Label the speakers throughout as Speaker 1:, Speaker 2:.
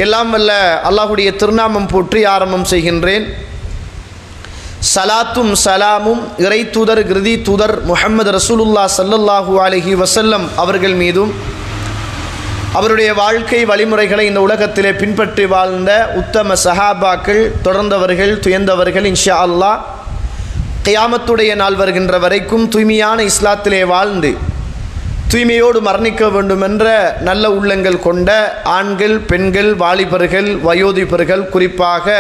Speaker 1: எல்லாம் வல்ல அல்லாஹுடைய திருநாமம் போற்றி ஆரம்பம் செய்கின்றேன். சலாத்தும் சலாமும் இறை தூதர் கிருதி தூதர் முஹம்மது ரசூலுல்லாஹ் ஸல்லல்லாஹு அலைஹி வஸல்லம் அவர்கள் மீதும் அவருடைய வாழ்க்கை வழிமுறைகளை இந்த உலகத்திலே பின்பற்றி வாழ்ந்த உத்தம சஹாபாக்கள், தொடர்ந்தவர்கள், துயர்ந்தவர்கள் இன்ஷா அல்லாஹ் கியாமத்துடைய நாள் வருகின்ற வரைக்கும் தூய்மையான இஸ்லாத்திலே வாழ்ந்து தூய்மையோடு மரணிக்க வேண்டுமென்ற நல்ல உள்ளங்கள் கொண்ட ஆண்கள், பெண்கள், வாலிபர்கள், வயோதிபர்கள், குறிப்பாக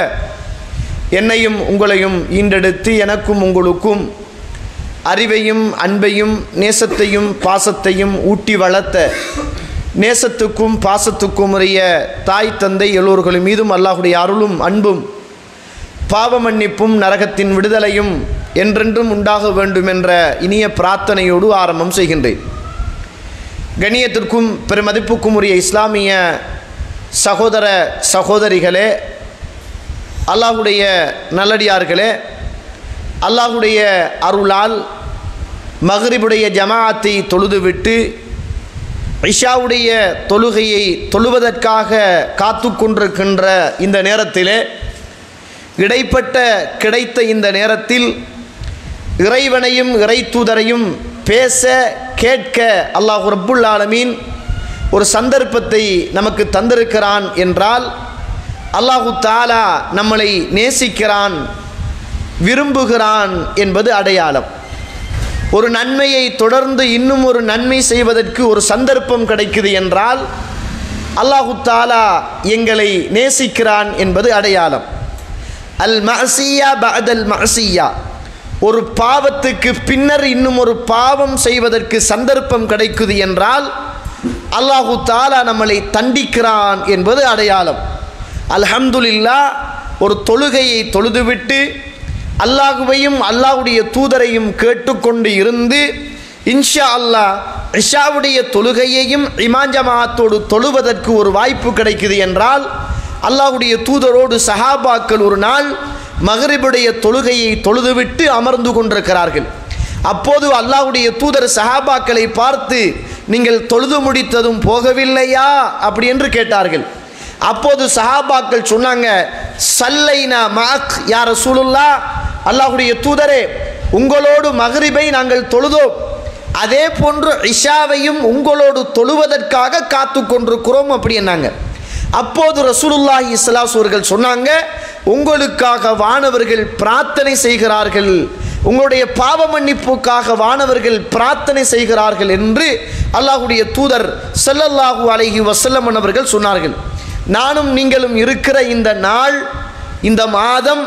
Speaker 1: என்னையும் உங்களையும் ஈண்டெடுத்து எனக்கும் உங்களுக்கும் அறிவையும் அன்பையும் நேசத்தையும் பாசத்தையும் ஊட்டி வளர்த்த நேசத்துக்கும் பாசத்துக்கும் உரிய தாய் தந்தை எல்லோர்களும் மீதும் அல்லாஹுடைய அருளும் அன்பும் பாவ மன்னிப்பும் நரகத்தின் விடுதலையும் என்றென்றும் உண்டாக வேண்டும் என்ற இனிய பிரார்த்தனையோடு ஆரம்பம் செய்கின்றேன். கண்ணியத்திற்கும் பெருமதிப்புக்கும் உரிய இஸ்லாமிய சகோதர சகோதரிகளே, அல்லாஹுடைய நல்லடியார்களே, அல்லாஹுடைய அருளால் மக்ரிபுடைய ஜமாஅத்தை தொழுதுவிட்டு இஷாவுடைய தொழுகையை தொழுவதற்காக காத்து கொண்டிருக்கின்ற இந்த நேரத்திலே, இடைப்பட்ட கிடைத்த இந்த நேரத்தில் இறைவனையும் இறை தூதரையும் பேச கேட்க அல்லாஹ் ரப்புல் ஆலமீன் ஒரு சந்தர்ப்பத்தை நமக்கு தந்திருக்கிறான் என்றால் அல்லாஹு தஆலா நம்மளை நேசிக்கிறான், விரும்புகிறான் என்பது அடையாளம். ஒரு நன்மையை தொடர்ந்து இன்னும் ஒரு நன்மை செய்வதற்கு ஒரு சந்தர்ப்பம் கிடைக்குது என்றால் அல்லாஹு தஆலா எங்களை நேசிக்கிறான் என்பது அடையாளம். அல் மஅசியா பஅதல் மஅசியா, ஒரு பாவத்துக்கு பின்னர் இன்னும் ஒரு பாவம் செய்வதற்கு சந்தர்ப்பம் கிடைக்குது என்றால் அல்லாஹு தஆலா நம்மளை தண்டிக்கிறான் என்பது அடையாளம். அல்ஹம்துலில்லாஹ், ஒரு தொழுகையை தொழுதுவிட்டு அல்லாஹுவையும் அல்லாஹுடைய தூதரையும் கேட்டுக்கொண்டு இருந்து இன்ஷா அல்லாஹ் இஷாவுடைய தொழுகையையும் இமாம் ஜமாஅத்தோடு தொழுவதற்கு ஒரு வாய்ப்பு கிடைக்குது என்றால் அல்லாஹுடைய தூதரோடு சஹாபாக்கள் ஒரு நாள் மக்ரிபுடைய தொழுகையை தொழுதுவிட்டு அமர்ந்து கொண்டிருக்கிறார்கள். அப்போது அல்லாஹுடைய தூதர் சஹாபாக்களை பார்த்து, நீங்கள் தொழுது முடித்ததும் போகவில்லையா அப்படி என்று கேட்டார்கள். அப்போது சஹாபாக்கள் சொன்னாங்க, சல்லைனா மஅக் யா ரசூலுல்லாஹ், அல்லாஹுடைய தூதரே, உங்களோடு மக்ரிபை நாங்கள் தொழுதோம், அதே போன்று இஷாவையும் உங்களோடு தொழுவதற்காக காத்து கொண்டிருக்கிறோம் அப்படி என்னாங்க. அப்போது ரசூலுல்லாஹி ஸல்லல்லாஹு அலைஹி வஸல்லம் சொன்னாங்க, உங்களுக்காக வானவர்கள் பிரார்த்தனை செய்கிறார்கள், உங்களுடைய பாவ மன்னிப்புக்காக வானவர்கள் பிரார்த்தனை செய்கிறார்கள் என்று அல்லாஹுடைய தூதர் ஸல்லல்லாஹு அலைஹி வஸல்லம் அவர்கள் சொன்னார்கள். நானும் நீங்களும் இருக்கிற இந்த நாள், இந்த மாதம்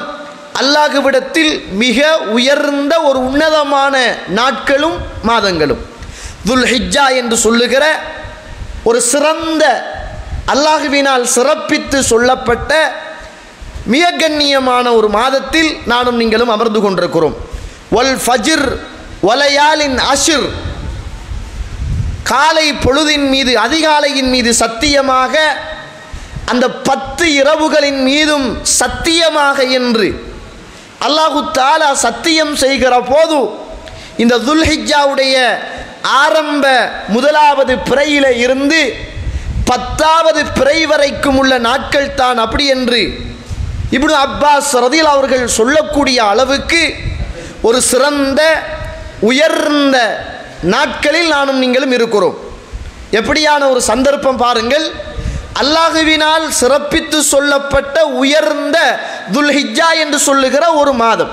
Speaker 1: அல்லாஹ்விடத்தில் மிக உயர்ந்த ஒரு உன்னதமான நாட்களும் மாதங்களும். துல் ஹிஜ்ஜா என்று சொல்லுகிற ஒரு சிறந்த அல்லாஹுவினால் சிறப்பித்து சொல்லப்பட்ட மிக கண்ணியமான ஒரு மாதத்தில் நானும் நீங்களும் அமர்ந்து கொண்டிருக்கிறோம். வல் ஃபஜ்ர் வலயாலின் அஷ்ர், காலை பொழுதின் மீது, அதிகாலையின் மீது சத்தியமாக, அந்த 10 இரவுகளின் மீதும் சத்தியமாக என்று அல்லாஹு தஆலா சத்தியம் செய்கிற போது இந்த துல் ஹிஜ்ஜாவுடைய ஆரம்ப முதலாவது பிறையில இருந்து 10வது பிறை வரைக்கும் உள்ள நாட்கள் தான் அப்படி என்று இப்னு அப்பாஸ் ரதியல்லாஹு அவர்கள் சொல்லக்கூடிய அளவுக்கு ஒரு சிறந்த உயர்ந்த நாட்களில் நானும் நீங்களும் இருக்கிறோம். எப்படியான ஒரு சந்தர்ப்பம் பாருங்கள். அல்லாஹுவினால் சிறப்பித்து சொல்லப்பட்ட உயர்ந்த துல் ஹிஜ்ஜா என்று சொல்லுகிற ஒரு மாதம்,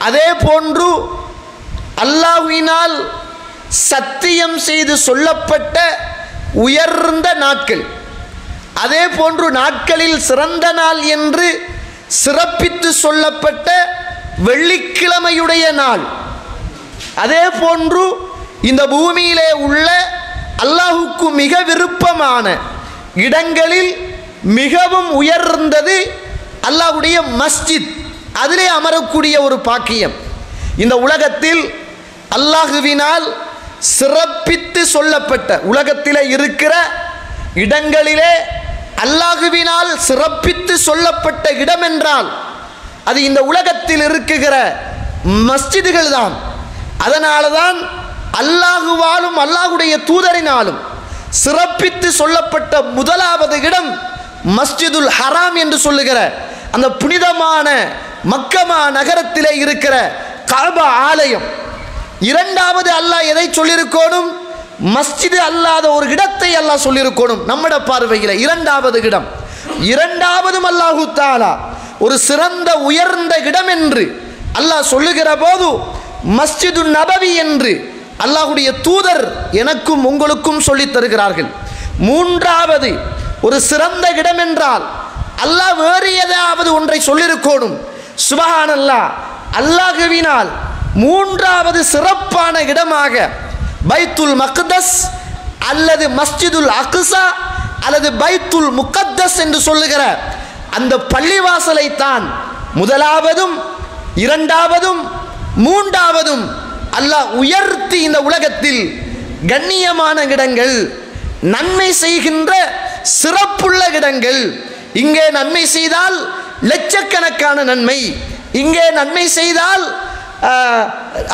Speaker 1: அதே போன்று அல்லாஹுவினால் சத்தியம் செய்து சொல்லப்பட்ட உயர்ந்த நாட்கள், அதே போன்று நாட்களில் சிறந்த நாள் என்று சிறப்பித்து சொல்லப்பட்ட வெள்ளிக்கிழமையுடைய நாள், அதே போன்று இந்த பூமியிலே உள்ள அல்லாஹுக்கு மிக விருப்பமான இடங்களில் மிகவும் உயர்ந்தது அல்லாஹ்வுடைய மஸ்ஜித், அதிலே அமரக்கூடிய ஒரு பாக்கியம். இந்த உலகத்தில் அல்லாஹுவினால் சிறப்பித்து சொல்லப்பட்ட, உலகத்திலே இருக்கிற இடங்களிலே அல்லாஹுவினால் சிறப்பித்து சொல்லப்பட்ட இடம் என்றால் அது இந்த உலகத்தில் இருக்குகிற மஸ்ஜிதுகள் தான். அதனால தான் அல்லாஹுவாலும் அல்லாஹுடைய தூதரினாலும் சிறப்பித்து சொல்லப்பட்ட முதலாவது இடம் மஸ்ஜிதுல் ஹராம் என்று சொல்லுகிற அந்த புனிதமான மக்கமா நகரத்திலே இருக்கிற கஅபா ஆலயம். இரண்டாவது அல்லாஹ் எதை சொல்லியிருக்கணும்? மஸ்ஜிது அல்லாத ஒரு இடத்தை அல்லாஹ் சொல்லியிருக்கணும். நம்மட பார்வையில் இரண்டாவது இடம். இரண்டாவதும் அல்லாஹு தஆலா ஒரு சிறந்த உயர்ந்த இடம் என்று அல்லாஹ் சொல்லுகிற போது மஸ்ஜிது நபவி என்று அல்லாஹ்வுடைய தூதர் எனக்கும் உங்களுக்கும் சொல்லித் தருகிறார்கள். மூன்றாவது ஒரு சிறந்த இடம் என்றால் அல்லாஹ் வேறு ஏதாவது ஒன்றை சொல்லியிருக்கணும். சுப்ஹானல்லாஹ், அல்லாஹ்வினால் மூன்றாவது சிறப்பான இடமாக பைத்துல் மக்தஸ் அல்லது மஸ்ஜிதுல் அக்ஸா அல்லது பைத்துல் முகத்தஸ் என்று சொல்லுகிற அந்த பள்ளிவாசலை தான் முதலாவதும் இரண்டாவதும் மூன்றாவதும் அல்லாஹ் உயர்த்தி இந்த உலகத்தில் கண்ணியமான இடங்கள், நன்மை செய்கின்ற சிறப்புள்ள இடங்கள். இங்கே நன்மை செய்தால் லட்சக்கணக்கான நன்மை, இங்கே நன்மை செய்தால்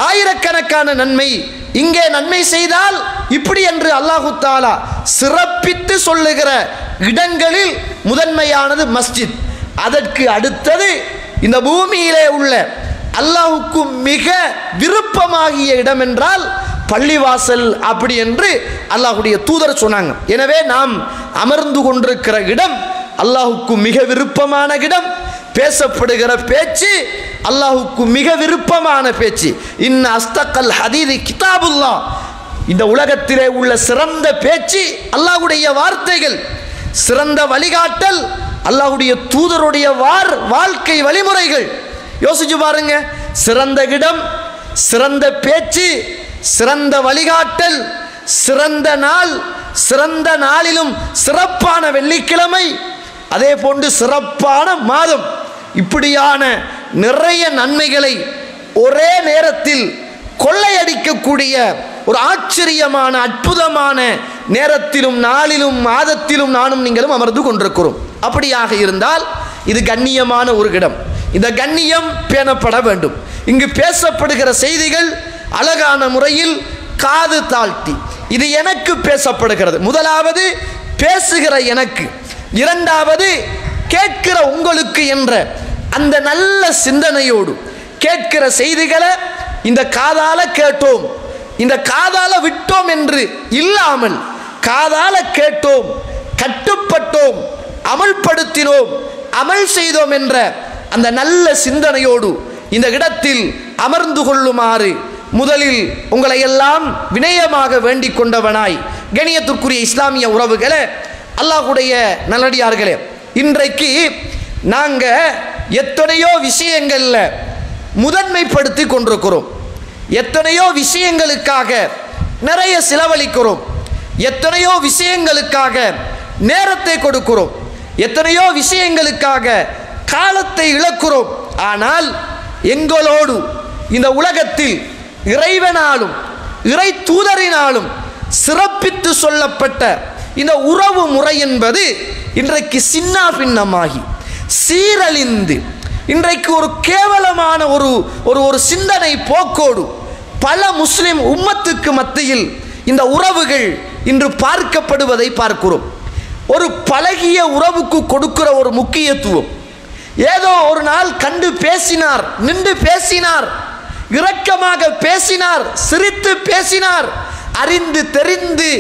Speaker 1: ஆயிரக்கணக்கான நன்மை, இங்கே நன்மை செய்தால் இப்படி என்று அல்லாஹு தஆலா சிறப்பித்து சொல்லுகிற இடங்களில் முதன்மையானது மஸ்ஜித். அதற்கு அடுத்தது இந்த பூமியிலே உள்ள அல்லாஹுக்கு மிக விருப்பமாகிய இடம் என்றால் பள்ளிவாசல் அப்படி என்று அல்லாஹ்வுடைய தூதர் சொன்னாங்க. எனவே நாம் அமர்ந்து கொண்டிருக்கிற இடம் அல்லாஹுக்கு மிக விருப்பமான இடம். பேசப்படுகிற பேச்சு அல்லாஹுக்கு மிக விருப்பமான பேச்சு. இன்ன அஸ்தகல் ஹதீதி கிதாபுல்லாஹ். இந்த உலகத்திலே உள்ள சிறந்த பேச்சு அல்லாஹ்வுடைய வார்த்தைகள், சிறந்த வழிகாட்டல் அல்லாஹ்வுடைய தூதருடைய வாழ்க்கை வழிமுறைகள். யோசிச்சு பாருங்க, சிறந்த இடம், சிறந்த பேச்சு, சிறந்த வழிகாட்டல், சிறந்த நாள், சிறந்த நாளிலும் சிறப்பான வெள்ளிக்கிழமை, அதே போன்று சிறப்பான மாதம். இப்படியான நிறைய நன்மைகளை ஒரே நேரத்தில் கொள்ளையடிக்கக்கூடிய ஒரு ஆச்சரியமான அற்புதமான நேரத்திலும் நாளிலும் மாதத்திலும் நானும் நீங்களும் அமர்ந்து கொண்டிருக்கிறோம். அப்படியாக இருந்தால் இது கண்ணியமான ஒரு இடம். இந்த கண்ணியம் பேணப்பட வேண்டும். இங்கு பேசப்படுகிற செய்திகள் அழகான முறையில் காது தாழ்த்தி இது எனக்கு பேசப்படுகிறது. முதலாவது பேசுகிற எனக்கு, இரண்டாவது கேட்கிற உங்களுக்கு என்ற அந்த நல்ல சிந்தனையோடு கேட்கிற செய்திகளை இந்த காதால கேட்டோம், இந்த காதால விட்டோம் என்று இல்லாமல் காதால கேட்டோம், கட்டுப்பட்டோம், அமல்படுத்தினோம், அமல் செய்தோம் என்ற அந்த நல்ல சிந்தனையோடு இந்த இடத்தில் அமர்ந்து கொள்ளுமாறு முதலில் உங்களை எல்லாம் வினயமாக வேண்டிக் கொண்டவனாய், கணியத்திற்குரிய இஸ்லாமிய உறவுகளே, அல்லாஹ்வுடைய நல்லடியார்களே, இன்றைக்கு நாங்கள் எத்தனையோ விஷயங்கள்ல முதன்மைப்படுத்தி கொண்டிருக்கிறோம். எத்தனையோ விஷயங்களுக்காக நிறைய செலவழிக்கிறோம். எத்தனையோ விஷயங்களுக்காக நேரத்தை கொடுக்கிறோம். எத்தனையோ விஷயங்களுக்காக காலத்தை இழக்கிறோம். ஆனால் எங்களோடு இந்த உலகத்தில் இறைவனாலும் இறை தூதரினாலும் சிறப்பித்து சொல்லப்பட்ட இந்த உறவு முறை என்பது இன்றைக்கு சின்ன பின்னமாகி சீரழிந்து இன்றைக்கு ஒரு கேவலமான ஒரு சிந்தனை போக்கோடு பல முஸ்லிம் உம்மத்துக்கு மத்தியில் இந்த உறவுகள் இன்று பார்க்கப்படுவதை பார்க்கிறோம். ஒரு பழகிய உறவுக்கு கொடுக்கிற ஒரு முக்கியத்துவம், ஏதோ ஒரு நாள் கண்டு பேசினார், நின்று பேசினார், இரக்கமாக பேசினார், சிரித்து பேசினார், அறிந்து தெரிந்து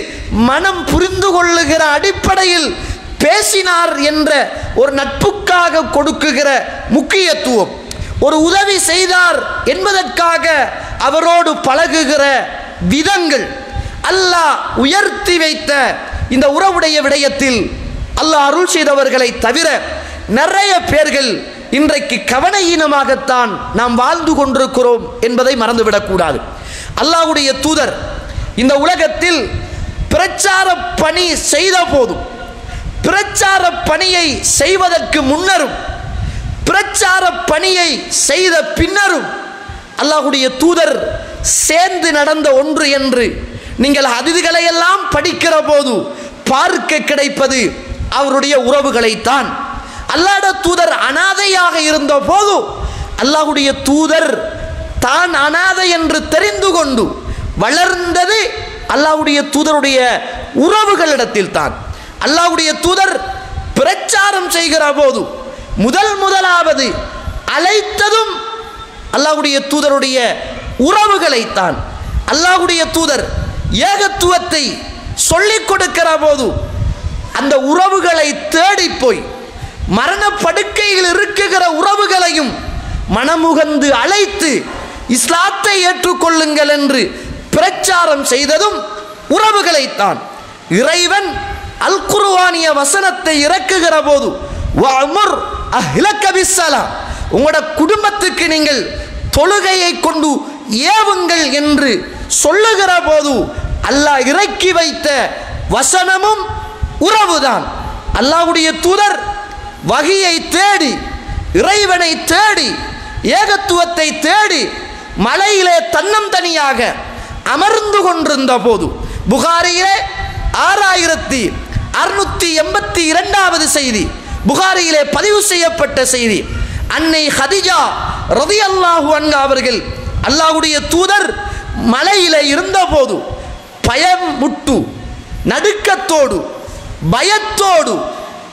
Speaker 1: மனம் புரிந்து கொள்ளுகிற அடிப்படையில் பேசினார் என்ற ஒரு நட்புக்காக கொடுக்குகிற முக்கியத்துவம், ஒரு உதவி செய்தார் என்பதற்காக அவரோடு பழகுகிற விதங்கள், அல்லாஹ் உயர்த்தி வைத்த இந்த உறவுடைய விடயத்தில் அல்லாஹ் அருள் செய்தவர்களை தவிர நிறைய பேர்கள் இன்றைக்கு கவனஈனமாகத்தான் நாம் வாழ்ந்து கொண்டிருக்கிறோம் என்பதை மறந்துவிடக்கூடாது. அல்லாஹ்வுடைய தூதர் இந்த உலகத்தில் பிரச்சார பணி செய்த போதும், பிரச்சார பணியை செய்வதற்கு முன்னரும், பிரச்சார பணியை செய்த பின்னரும் அல்லாஹ்வுடைய தூதர் சேர்ந்து நடந்த ஒன்று என்று நீங்கள் ஹதீஸ்களை எல்லாம் படிக்கிற போது பார்க்க கிடைப்பது அவருடைய உறவுகளைத்தான். அல்லாஹ்வுடைய தூதர் அனாதையாக இருந்த போது அல்லாஹ்வுடைய தூதர் தான் அனாதை என்று தெரிந்து கொண்டு வளர்ந்தது அல்லாஹ்வுடைய தூதருடைய உறவுகளிடத்தில் தான். அல்லாஹ்வுடைய தூதர் பிரச்சாரம் செய்கிற போது முதலாவது அழைத்ததும் அல்லாஹ்வுடைய தூதருடைய உறவுகளைத்தான். அல்லாஹ்வுடைய தூதர் ஏகத்துவத்தை சொல்லிக் கொடுக்கிற போது அந்த உறவுகளை தேடி போய் மரணப்படுக்கையில் இருக்குகிற உறவுகளையும் மனமுகந்து அழைத்து இஸ்லாத்தை ஏற்றுக்கொள்ளுங்கள் என்று பிரச்சாரம் செய்ததும் உறவுகளைத்தான். இறைவன் அல் குர்ஆனிய வசனத்தை இறக்குகிற போது வஅமுர் அஹ்லக பிஸ்ஸலாம், உங்களோட குடும்பத்துக்கு நீங்கள் தொழுகையை கொண்டு ஏவுங்கள் என்று சொல்லுகிற போது அல்லாஹ் இறக்கி வைத்த வசனமும் உறவுதான். அல்லாஹ்வுடைய தூதர் வஹியை தேடி, இறைவனை தேடி, ஏகத்துவத்தை தேடி மலையிலே தன்னந்தனியாக அமர்ந்து கொண்டிருந்த போது புகாரியிலே 6682வது செய்தி, புகாரியிலே பதிவு செய்யப்பட்ட செய்தி, அன்னை ஹதிஜா ரலியல்லாஹு அன்ஹா அவர்கள் அல்லாஹ்வுடைய தூதர் மலையிலே இருந்தபோது பயமுட்டு நடுக்கத்தோடு பயத்தோடு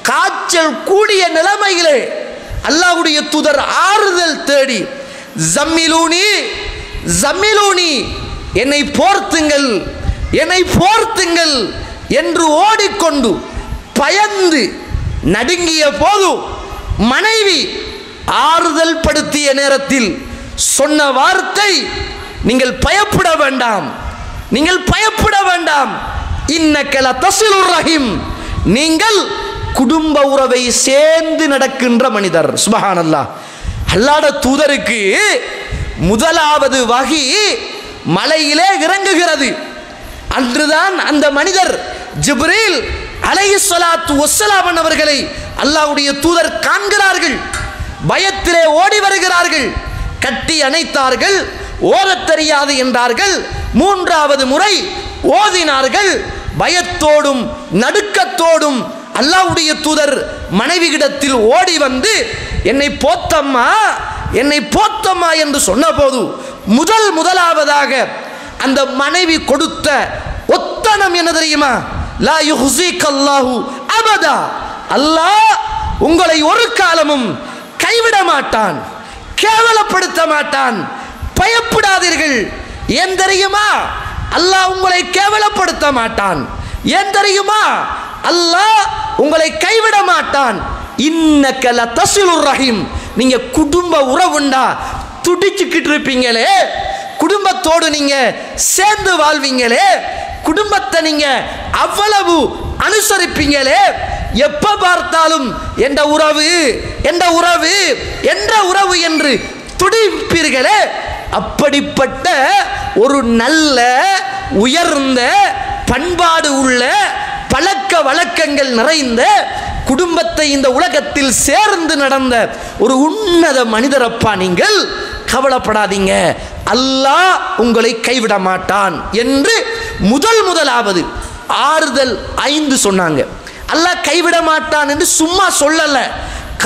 Speaker 1: காய்ச்சல் கூடிய நிலைமையிலே அல்லாஹ்வுடைய தூதர் ஆறுதல் தேடி ஜம்மிலூனி ஜம்மிலூனி, என்னை போர்த்துங்கள் என்னை போர்த்துங்கள் என்று ஓடிக்கொண்டு பயந்து நடுங்கிய போது மனைவி ஆறுதல் படுத்திய நேரத்தில் சொன்ன வார்த்தை, நீங்கள் பயப்பட வேண்டாம், நீங்கள் பயப்பட வேண்டாம், இன்னக லதஸிலுர் ரஹீம், நீங்கள் குடும்ப உறவை சேர்ந்து நடக்கின்ற மனிதர். சுப்ஹானல்லாஹ். அல்லாஹ்வுடைய தூதருக்கு முதலாவது வஹி மலையிலே இறங்குகிறது. அன்றுதான் அந்த மனிதர் ஜிப்ரீல் அலைஹிஸ்ஸலாத்து வஸ்ஸலாம் அவர்களை அல்லாஹ்வுடைய தூதர் காண்கிறார்கள். பயத்திலே ஓடி வருகிறார்கள். கட்டி அணைத்தார்கள். ஓதத் தெரியாது என்றார்கள். 3வது முறை ஓதினார்கள். பயத்தோடும் நடுக்கத்தோடும் அல்லாஹ்வுடைய தூதர் மனைவியிடத்தில் ஓடி வந்து என்னை போத்தம்மா என்னை போத்தம்மா என்று சொன்னபோது முதலாவதாக அந்த மனைவி கொடுத்த ஒத்தனம் என்ன தெரியுமா? லா யுஹ்ஸிகல்லாஹு அபதா, அல்லாஹ் உங்களை ஒரு காலமும் கைவிட மாட்டான், கேவலப்படுத்த மாட்டான், பயப்படாதீர்கள். ஏன் தெரியுமா? அல்லாஹ் உங்களை கேவலப்படுத்த மாட்டான். ஏன் தெரியுமா? அல்லாஹ் உங்களை கைவிட மாட்டான். இன்னக லதஸிலுர் ரஹீம், நீங்க குடும்ப உறவுண்டா துடிச்சுக்கிட்டு இருப்பீங்களே, குடும்பத்தோடு நீங்க சேர்ந்து வாழ்வீங்களே, குடும்பத்தை நீங்க அவ்வளவு அனுசரிப்பீங்களே, எப்ப பார்த்தாலும் என்ற உறவு என்ற உறவு என்ற உறவு என்று துடிப்பீர்களே, அப்படிப்பட்ட ஒரு நல்ல உயர்ந்த பண்பாடு உள்ள பழக்க வழக்கங்கள் நிறைந்த குடும்பத்தை இந்த உலகத்தில் சேர்ந்து நடந்த ஒரு உன்னத மனிதரப்பா நீங்கள், கவலைப்படாதீங்க, அல்லாஹ் உங்களை கைவிட மாட்டான் என்று முதலாவது ஆறுதல் 5 சொன்னாங்க. அல்லாஹ் கைவிட மாட்டான் என்று சும்மா சொல்லல,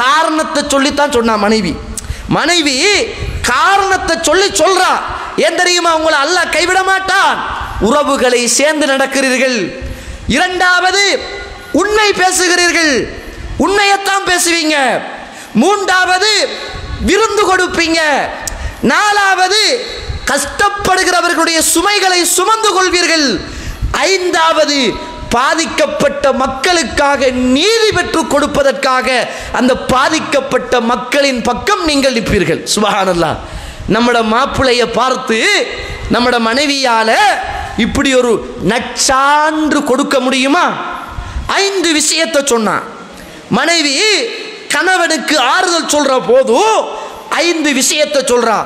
Speaker 1: காரணத்தை சொல்லித்தான் சொன்னா மனைவி காரணத்தை சொல்றா. ஏன் தெரியுமா? உங்களை அல்லாஹ் கைவிட மாட்டான், உறவுகளை சேர்ந்து நடக்கிறீர்கள். 2வது உண்மை பேசுகிறீர்கள், உண்மையத்தான் பேசுவீங்க. 3வது விருந்து கொடுப்பீங்க. 4வது கஷ்டப்படுகிறவர்களுடைய சுமைகளை சுமந்து கொள்வீர்கள். 5வது பாதிக்கப்பட்ட மக்களுக்காக நீதி பெற்றுக் கொடுப்பதற்காக அந்த பாதிக்கப்பட்ட மக்களின் பக்கம் நீங்கள் நிற்பீர்கள். சுப்ஹானல்லாஹ். நம்மட மாப்பிள்ளைய பார்த்து நம்மட மனைவியால இப்படி ஒரு நற்சான்று கொடுக்க முடியுமா? 5 விஷயத்தை சொன்னான் மனைவி. கணவனுக்கு ஆறுதல் சொல்ற போது 5 விஷயத்தை சொல்றா.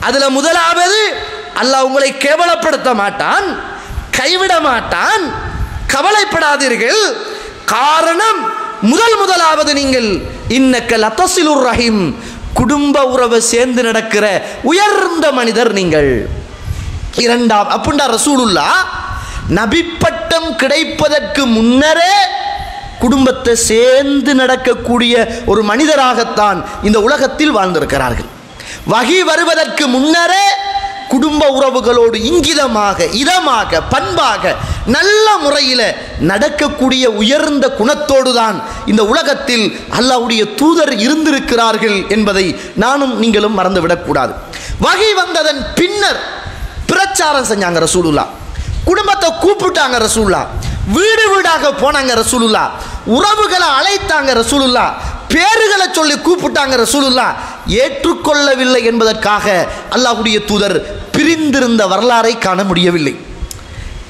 Speaker 1: அதுல முதலாவது, அல்லாஹ் உங்களை கேவலப்படுத்த மாட்டான், கைவிட மாட்டான், கவலைப்படாதீர்கள். காரணம் முதலாவது, நீங்கள் இன்னக லதஸிலுர் ரஹீம், குடும்ப உறவை சேர்ந்து நடக்கிற உயர்ந்த மனிதர் நீங்கள். 2வது அப்படின்னா ரசூலுல்லாஹ் நபி பட்டம் கிடைப்பதற்கு முன்னரே குடும்பத்தை சேர்ந்து நடக்கக்கூடிய ஒரு மனிதராகத்தான் இந்த உலகத்தில் வாழ்ந்திருக்கிறார்கள். வஹி வருவதற்கு முன்னரே குடும்ப உறவுகளோடு இங்கிதமாக இதமாக பண்பாக நல்ல முறையில் நடக்கக்கூடிய உயர்ந்த குணத்தோடு தான் இந்த உலகத்தில் அல்லாஹ்வுடைய தூதர் இருந்திருக்கிறார்கள் என்பதை நானும் நீங்களும் மறந்துவிடக்கூடாது. வகை வந்ததன் பின்னர் பிரச்சாரம் செஞ்சாங்க ரசூலுல்லாஹ். குடும்பத்தை கூப்பிட்டாங்க ரசூலுல்லாஹ். வீடு வீடாக போனாங்க ரசூலுல்லாஹ். உறவுகளை அழைத்தாங்க ரசூலுல்லாஹ். பேறுகளை சொல்லி கூப்பிட்டாங்க ரசூலுல்லாஹ். ஏற்றுக்கொள்ளவில்லை என்பதற்காக அல்லாஹ்வுடைய தூதர் பிரிந்திருந்த வரலாறை காண முடியவில்லை.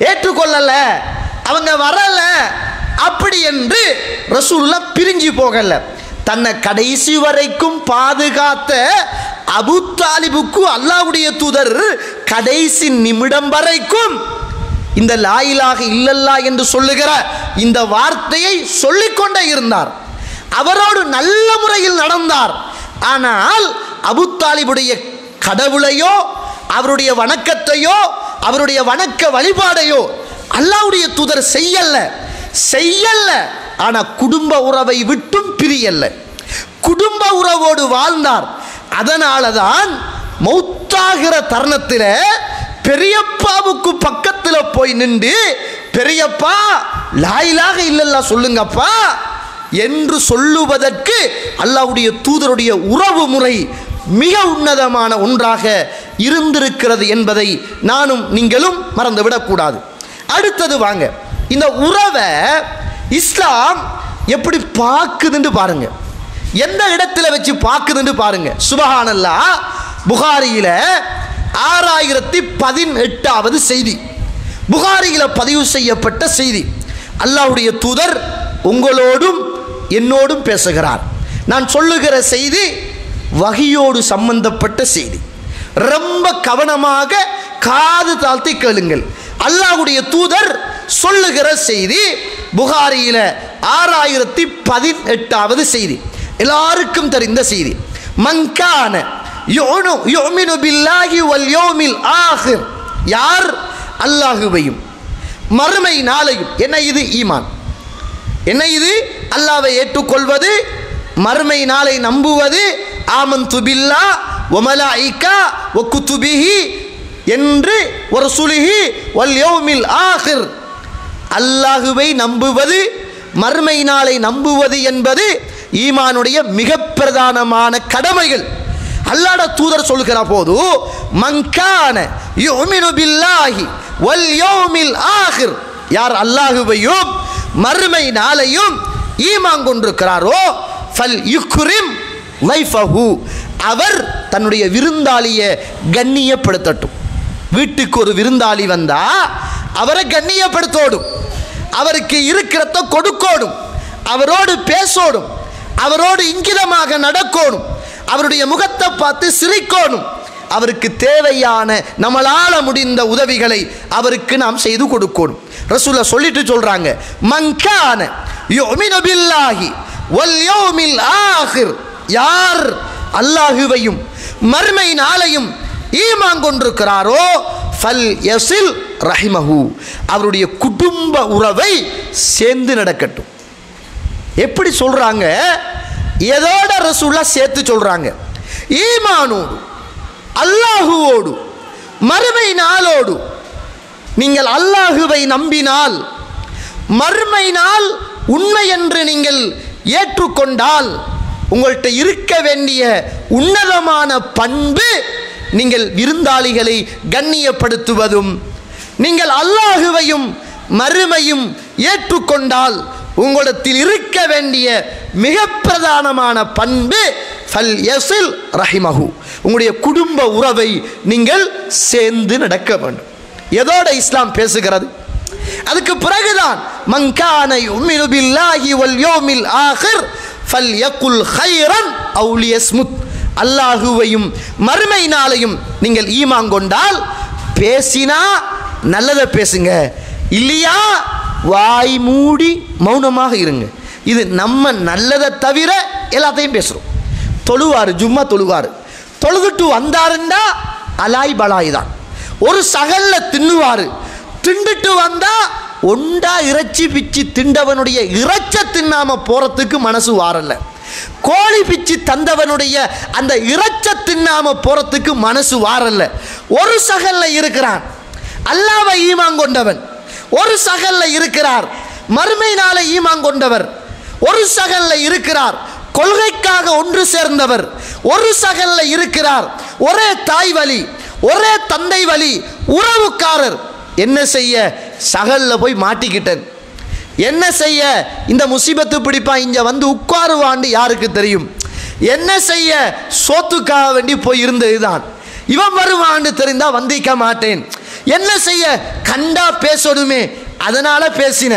Speaker 1: ஏற்றுக்கொள்ளல, அவங்க வரல அப்படி என்று ரசூலுல்லாஹ் பிரிஞ்சு போகல. தன்னை கடைசி வரைக்கும் பாதுகாத்த அபூ தாலிபுக்கு அல்லாஹ்வுடைய தூதர் கடைசி நிமிடம் வரைக்கும் இந்த லா இலாஹ இல்லல்லாஹ் என்று சொல்லுகிற இந்த வார்த்தையை சொல்லிக்கொண்டே இருந்தார். அவரோடு நல்ல முறையில் நடந்தார். ஆனால் அபூ தாலிபுடைய கடவுளையோ அவருடைய வணக்கத்தையோ அவருடைய வணக்க வழிபாடையோ அல்லாஹ்வுடைய தூதர் செய்யல. ஆனால் குடும்ப உறவை விட்டும் பிரியல்ல. குடும்ப உறவோடு வாழ்ந்தார். அதனால தான் மௌத்தாகிற தருணத்தில் பெரியப்பாவுக்கு பக்கத்தில் போய் நின்று, பெரியப்பா லா இலாஹ இல்லல்லாஹ் சொல்லுங்கப்பா என்று சொல்லுவதற்கு அல்லாஹ்வுடைய தூதருடைய உறவு முறை மிக உன்னதமான ஒன்றாக இருந்திருக்கிறது என்பதை நானும் நீங்களும் மறந்துவிடக்கூடாது. அடுத்தது வாங்க, இந்த உறவை இஸ்லாம் எப்படி பார்க்குதுன்னு பாருங்க. எந்த இடத்துல வச்சு பார்க்குதுன்னு பாருங்க. சுபஹானல்லாஹ், புகாரியில 6018வது செய்தி, புகாரியில பதிவு செய்யப்பட்ட செய்தி. அல்லாஹ்வுடைய தூதர் உங்களோடும் என்னோடும் பேசுகிறார். நான் சொல்லுகிற செய்தி வஹியோடு சம்பந்தப்பட்ட செய்தி. ரொம்ப கவனமாக காது தாழ்த்தி கேளுங்கள். அல்லாஹ்வுடைய தூதர் சொல்லுகிற செய்தி புகாரியில 6018வது செய்தி, எல்லாருக்கும் தெரிந்த செய்தி. மன்கான யுமினு பில்லாஹி வல் யௌமில் ஆகிர், யார் அல்லாஹுவையும் மறுமை நாளையும், என்ன இது ஈமான், என்ன இது அல்லாஹ்வை ஏற்றுக்கொள்வது, மறுமை நாளை நம்புவது, ஆமன்து பில்லாஹ் வ மலாயிகா வ குதுபிஹி என்று ஒரு சுலிஹி வல் யௌமில் ஆகிர், அல்லாஹுவை நம்புவது மறுமை நாளை நம்புவது என்பது ஈமானுடைய மிக பிரதானமான கடமைகள். அல்லாஹ்வுடைய தூதர் சொல்கிற போது மன்கான யுமினு பில்லாஹி வல் யௌமில் ஆகிர், யார் அல்லாஹுவையும் மறுமை நாளையும் ஈமான் கொண்டிருக்கிறாரோ ஃபல் யுக்ரிம் லைஃபஹு, அவர் தன்னுடைய விருந்தாளியை கண்ணியப்படுத்தட்டும். வீட்டுக்கு ஒரு விருந்தாளி வந்தா அவரை கண்ணியப்படுத்தோடும், அவருக்கு இருக்கிறத கொடுக்கோடும், அவரோடு பேசோடும், அவரோடு இங்கிதமாக நடக்கணும், அவருடைய முகத்தை பார்த்து சிரிக்கணும், அவருக்கு தேவையான நம்மளால முடிந்த உதவிகளை அவருக்கு நாம் செய்து கொடுக்கணும். ரசூலுல்லாஹ் சொல்லிட்டு சொல்றாங்க, மன்கான யுமினு பில்லாஹி வல் யௌமில் ஆகிர், யார் அல்லாஹுவையும் மறுமை நாளையும் ஈமான் கொண்டிருக்கிறாரோ ஃபல் யஸில் ரஹிமஹு, அவருடைய குடும்ப உறவை சேர்ந்து நடக்கட்டும். எப்படி சொல்றாங்க? எதோட ரசூலுல்லாஹ் சேர்த்து சொல்றாங்க? ஈமானோடு, அல்லாஹுவோடு, மறுமை நாளோடு. நீங்கள் அல்லாஹுவை நம்பினால், மறுமை நாள் உண்மை என்று நீங்கள் ஏற்றுக்கொண்டால், உங்கள்கிட்ட இருக்க வேண்டிய உன்னதமான பண்பு நீங்கள் விருந்தாளிகளை கண்ணியப்படுத்துவதும், நீங்கள் அல்லாஹுவையும் மறுமையும் ஏற்றுக்கொண்டால் உங்களிடத்தில் இருக்க வேண்டிய மிக பிரதானமான பண்பு ஃபல் யஸில் ரஹிமஹு, உங்களுடைய குடும்ப உறவை நீங்கள் சேர்ந்து நடக்க வேண்டும். எதோட இஸ்லாம் பேசுகிறது? அதுக்கு பிறகுதான் மன்கான யுமினு பில்லாஹி வல் யௌமில் ஆகிர் ஃபல்யகுல் கைரன் அவு லியஸ்முத், அல்லாஹுவையும் மறுமை நாளையும் நீங்கள் ஈமான் கொண்டால் பேசினா நல்லதை பேசுங்க, இல்லையா வாய் மூடி மௌனமாக இருங்க. இது நம்ம நல்லதை தவிர எல்லாத்தையும் பேசுகிறோம். தொழுவார், ஜும்மா தொழுவார், தொழுதுட்டு வந்தாருண்டா அலாய் பலாய் தான். ஒரு சகல்ல தின்னுவார், திண்டுட்டு வந்தா ஒண்டா இறைச்சி பிச்சு திண்டவனுடைய இறைச்ச தின்னாம போறதுக்கு மனசு வாரல்ல. கோழி பிச்சு தந்தவனுடைய அந்த இறைச்ச தின்னாம போறதுக்கு மனசு வாரல்ல. ஒரு சகல்ல இருக்கிறான், அல்லாஹ்வை ஈமான் கொண்டவன், ஒரு சகல்ல இருக்கிறார், மறுமை நாளை ஈமான் கொண்டவர். ஒரு சகல்ல இருக்கிறார், கொள்கைக்காக ஒன்று சேர்ந்தவர். ஒரு சகல்ல இருக்கிறார், ஒரே தாய் வழி, ஒரே தந்தை வழி, உறவுக்காரர். என்ன செய்ய? சகல்ல போய் மாட்டிக்கிட்டேன். என்ன செய்ய? இந்த முசீபத்து பிடிப்பா இங்க வந்து உட்காருவான்னு யாருக்கு தெரியும்? என்ன செய்ய? சோத்துக்காக வேண்டி போய் இருந்ததுதான். இவன் வருவான்னு தெரிந்தா வந்திக்க மாட்டேன். என்ன செய்ய? கண்டா பேசணுமே, அதனால பேசின.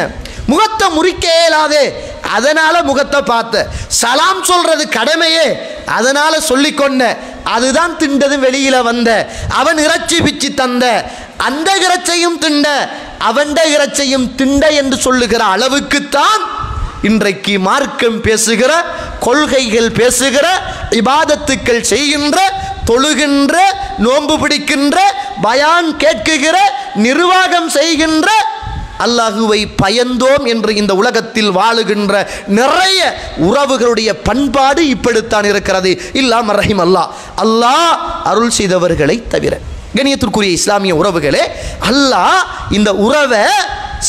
Speaker 1: முகத்தை முறிக்க இயலாதே, அதனால முகத்தை பார்த்த. சலாம் சொல்றது கடமையே, அதனால சொல்லிக்கொண்ட. அதுதான் திண்டது வெளியில வந்த. அவன் இறைச்சி பிச்சு தந்த, அந்த இறைச்சையும் திண்ட, அவண்ட இறைச்சையும் திண்ட என்று சொல்லுகிற அளவுக்குத்தான் இன்றைக்கு மார்க்கம் பேசுகிற, கொள்கைகள் பேசுகிற, இபாதத்துக்கள் செய்கின்ற, தொழுகின்ற, நோன்பு பிடிக்கின்ற, பயான் கேட்குகிற, நிர்வாகம் செய்கின்ற, அல்லாஹுவை பயந்தோம் என்று இந்த உலகத்தில் வாழுகின்ற நிறைய உறவுகளுடைய பண்பாடு இப்படித்தான் இருக்கிறது. இல்லாம ரஹிம் அல்லாஹ், அல்லாஹ் அருள் செய்தவர்களை தவிர. கண்ணியத்திற்குரிய இஸ்லாமிய உறவுகளே, அல்லாஹ் இந்த உறவை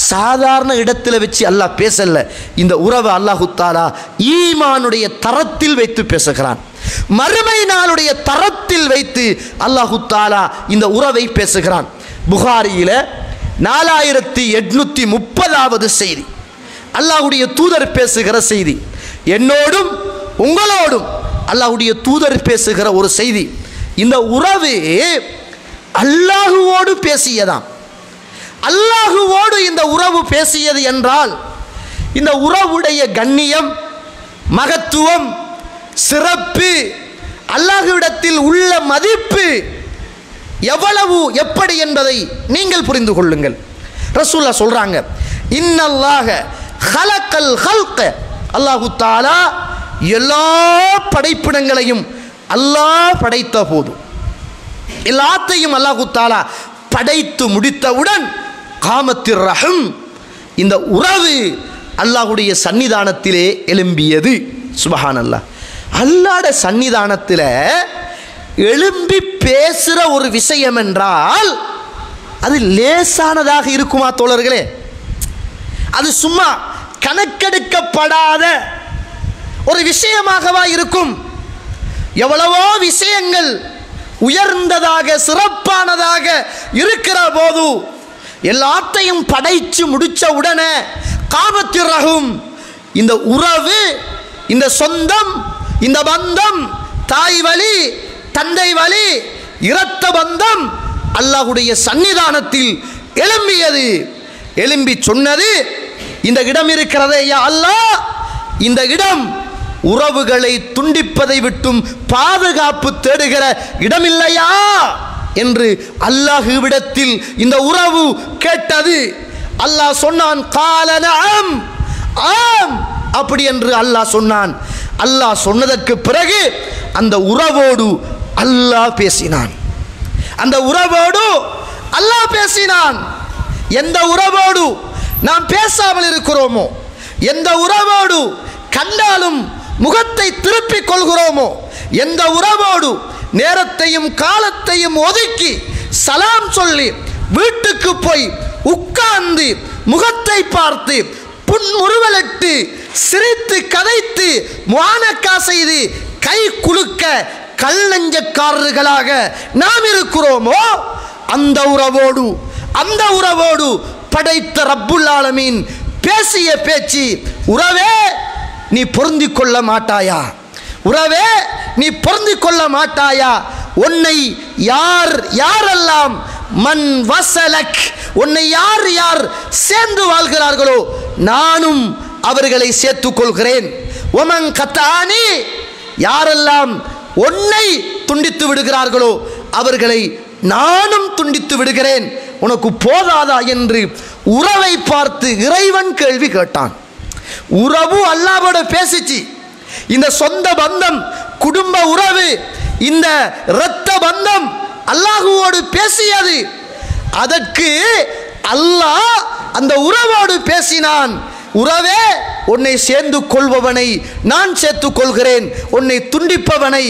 Speaker 1: சாதாரண இடத்துல வச்சு அல்லாஹ் பேசல. இந்த உறவை அல்லாஹு தஆலா ஈமானுடைய தரத்தில் வைத்து பேசுகிறான். மறுமை நாளுடைய தரத்தில் வைத்து அல்லாஹு தஆலா இந்த உறவை பேசுகிறான். புகாரியில 4830வது செய்தி, அல்லாஹ்வுடைய தூதர் பேசுகிற செய்தி. என்னோடும் உங்களோடும் அல்லாஹ்வுடைய தூதர் பேசுகிற ஒரு செய்தி. இந்த உறவு அல்லாஹுவோடு பேசியதாம். அல்லாஹுவோடு இந்த உறவு பேசியது என்றால் இந்த உறவுடைய கண்ணியம், மகத்துவம், சிறப்பு, அல்லாஹ்விடத்தில் உள்ள மதிப்பு எவ்வளவு எப்படி என்பதை நீங்கள் புரிந்து கொள்ளுங்கள். ரசூலுல்லாஹ் சொல்றாங்க, இன்னல்லாஹ ஹலக்கல் ஹல்க, அல்லாஹு தஆலா எல்லா படைப்பினங்களையும் அல்லாஹ் படைத்த போது, எல்லாத்தையும் அல்லாஹு தஆலா படைத்து முடித்தவுடன் காமத்திர் ரஹம், இந்த உறவு அல்லாஹ்வுடைய சன்னிதானத்திலே எழும்பியது. சுப்ஹானல்லாஹ். அல்லாஹ்வுடைய சன்னிதானத்தில் எழும்பி பேசுகிற ஒரு விஷயம் என்றால் அது லேசானதாக இருக்குமா தோழர்களே? அது சும்மா கணக்கெடுக்கப்படாத ஒரு விஷயமாகவா இருக்கும்? எவ்வளவோ விஷயங்கள் உயர்ந்ததாக சிறப்பானதாக இருக்கிற போது எல்லாத்தையும் படைச்சு முடிச்ச உடனே காமத்திர் ரஹம், இந்த உறவு, இந்த சொந்தம், இந்த பந்தம், தாய் வழி, தந்தை வழி, இரத்த பந்தம் அல்லாஹ்வுடைய சன்னிதானத்தில் எழும்பியது. எழும்பி சொன்னது, இந்த இடம் இருக்கிறதே யா அல்லாஹ், இந்த இடம் உறவுகளை துண்டிப்பதை விட்டும் பாதுகாப்பு தேடுகிற இடமில்லையா என்று அல்லாஹ்விடத்தில் இந்த உறவு கேட்டது. அல்லாஹ் சொன்னான், கால நஅம், ஆம், அப்படி என்று அல்லாஹ் சொன்னான். அல்லாஹ் சொன்னதற்கு பிறகு அந்த உறவோடு அல்லாஹ் பேசினான். அந்த உறவோடு அல்லாஹ் பேசினான். எந்த உறவோடு நாம் பேசாமல் இருக்கிறோமோ, எந்த உறவோடு கண்டாலும் முகத்தை திருப்பிக் கொள்கிறோமோ, எந்த உறவோடு நேரத்தையும் காலத்தையும் ஒதுக்கி சலாம் சொல்லி வீட்டுக்கு போய் உட்கார்ந்து முகத்தை பார்த்து புன்முறுவலிட்டு சிரித்து கதைத்து முஆனக்கா செய்து கை குலுக்க கல்லஞ்சக்காரர்களாக நாம் இருக்கிறோமோ, அந்த உறவோடு படைத்த ரப்புல் ஆலமீன் பேசிய பேச்சு, உறவே நீ பொருந்திக் கொள்ள மாட்டாயா? உறவே நீ பொருந்திக் கொள்ள மாட்டாயா? உன்னை யாரெல்லாம் மன் வசலக், உன்னை யார் சேர்ந்து வாழ்கிறார்களோ நானும் அவர்களை சேர்த்துக் கொள்கிறேன். ஒமன் கத்தானி, யாரெல்லாம் உன்னை துண்டித்து விடுகிறார்களோ அவர்களை நானும் துண்டித்து விடுகிறேன். உனக்கு போதாதா என்று உறவை பார்த்து இறைவன் கேள்வி கேட்டான். உறவு அல்லாஹ்வோட பேசிச்சு. இந்த சொந்த பந்தம், குடும்ப உறவு, இந்த இரத்த பந்தம் அல்லாஹ்வோடு பேசியது. அதற்கு அல்லாஹ் அந்த உறவோடு பேசினான். உறவே உன்னை சேர்ந்து கொள்பவனை நான் சேர்த்துக் கொள்கிறேன், உன்னை துண்டிப்பவனை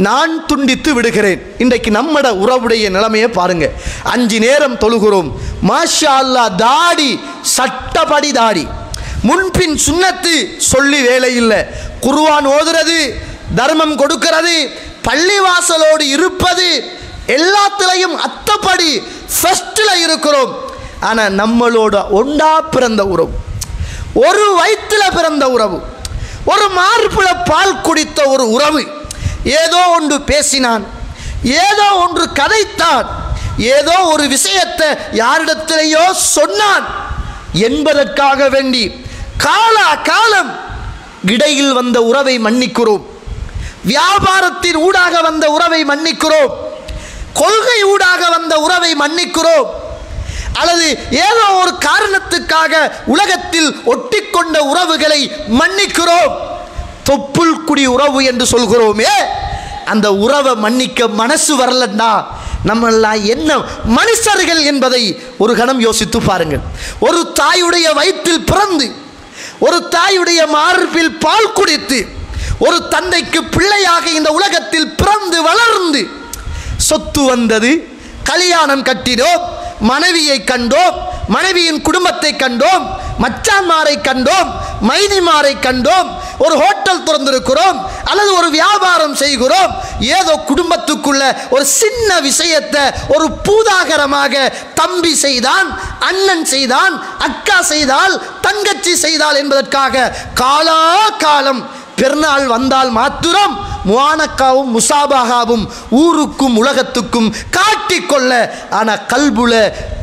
Speaker 1: நான் துண்டித்து விடுகிறேன். இன்றைக்கு நம்மட உறவுடைய நிலைமையை பாருங்க. 5 நேரம் தொழுகிறோம், மாஷா அல்லாஹ், தாடி சட்டப்படி தாடி, முன்பின் சுன்னத்து சொல்லி வேலை இல்லை, குர்ஆன் ஓதுறது, தர்மம் கொடுக்கிறது, பள்ளிவாசலோடு இருப்பது, எல்லாத்திலையும் அத்தப்படி ஃபர்ஸ்ட்ல இருக்கிறோம். ஆனால் நம்மளோட ஒண்டா பிறந்த உறவு, ஒரு வயிற்றில் பிறந்த உறவு, ஒரு மார்புல பால் குடித்த ஒரு உறவு, ஏதோ ஒன்று பேசினான், ஏதோ ஒன்று கதைத்தான், ஏதோ ஒரு விஷயத்தை யாரிடத்திலேயோ சொன்னான் என்பதற்காக வேண்டி காலம் இடையில் வந்த உறவை மன்னிக்கிறோம், வியாபாரத்தின் ஊடாக வந்த உறவை மன்னிக்கிறோம், கொள்கை ஊடாக வந்த உறவை மன்னிக்கிறோம், அல்லது ஏதோ ஒரு காரணத்துக்காக உலகத்தில் ஒட்டிக்கொண்ட உறவுகளை மன்னிக்கிறோம். தொப்புள் குடி உறவு என்று சொல்கிறோமே, அந்த உறவை மன்னிக்க மனசு வரலன்னா நம்மெல்லாம் என்ன மனுஷர்கள் என்பதை ஒரு கணம் யோசித்து பாருங்கள். ஒரு தாயுடைய வயிற்றில் பிறந்து, ஒரு தாயுடைய மார்பில் பால் குடித்து, ஒரு தந்தைக்கு பிள்ளையாக இந்த உலகத்தில் பிறந்து வளர்ந்து, சொத்து வந்தது, கல்யாணம் கட்டினோம், மனைவியை கண்டோம், மனைவியின் குடும்பத்தை கண்டோம், மச்சான்மாரை கண்டோம், மைனிமாரை கண்டோம், ஒரு ஹோட்டல் திறந்திருக்கிறோம் அல்லது ஒரு வியாபாரம் செய்கிறோம், ஏதோ குடும்பத்துக்குள்ள ஒரு சின்ன விஷயத்தை ஒரு பூதாகரமாக தம்பி செய்தான், அண்ணன் செய்தான், அக்கா செய்தால், தங்கச்சி செய்தால் என்பதற்காக காலம் பெருநாள் வந்தால் மாத்திரம் முவானக்காவும் முசாபாகவும் ஊருக்கும் உலகத்துக்கும் காட்டிக்கொள்ள, ஆனால் கல்புல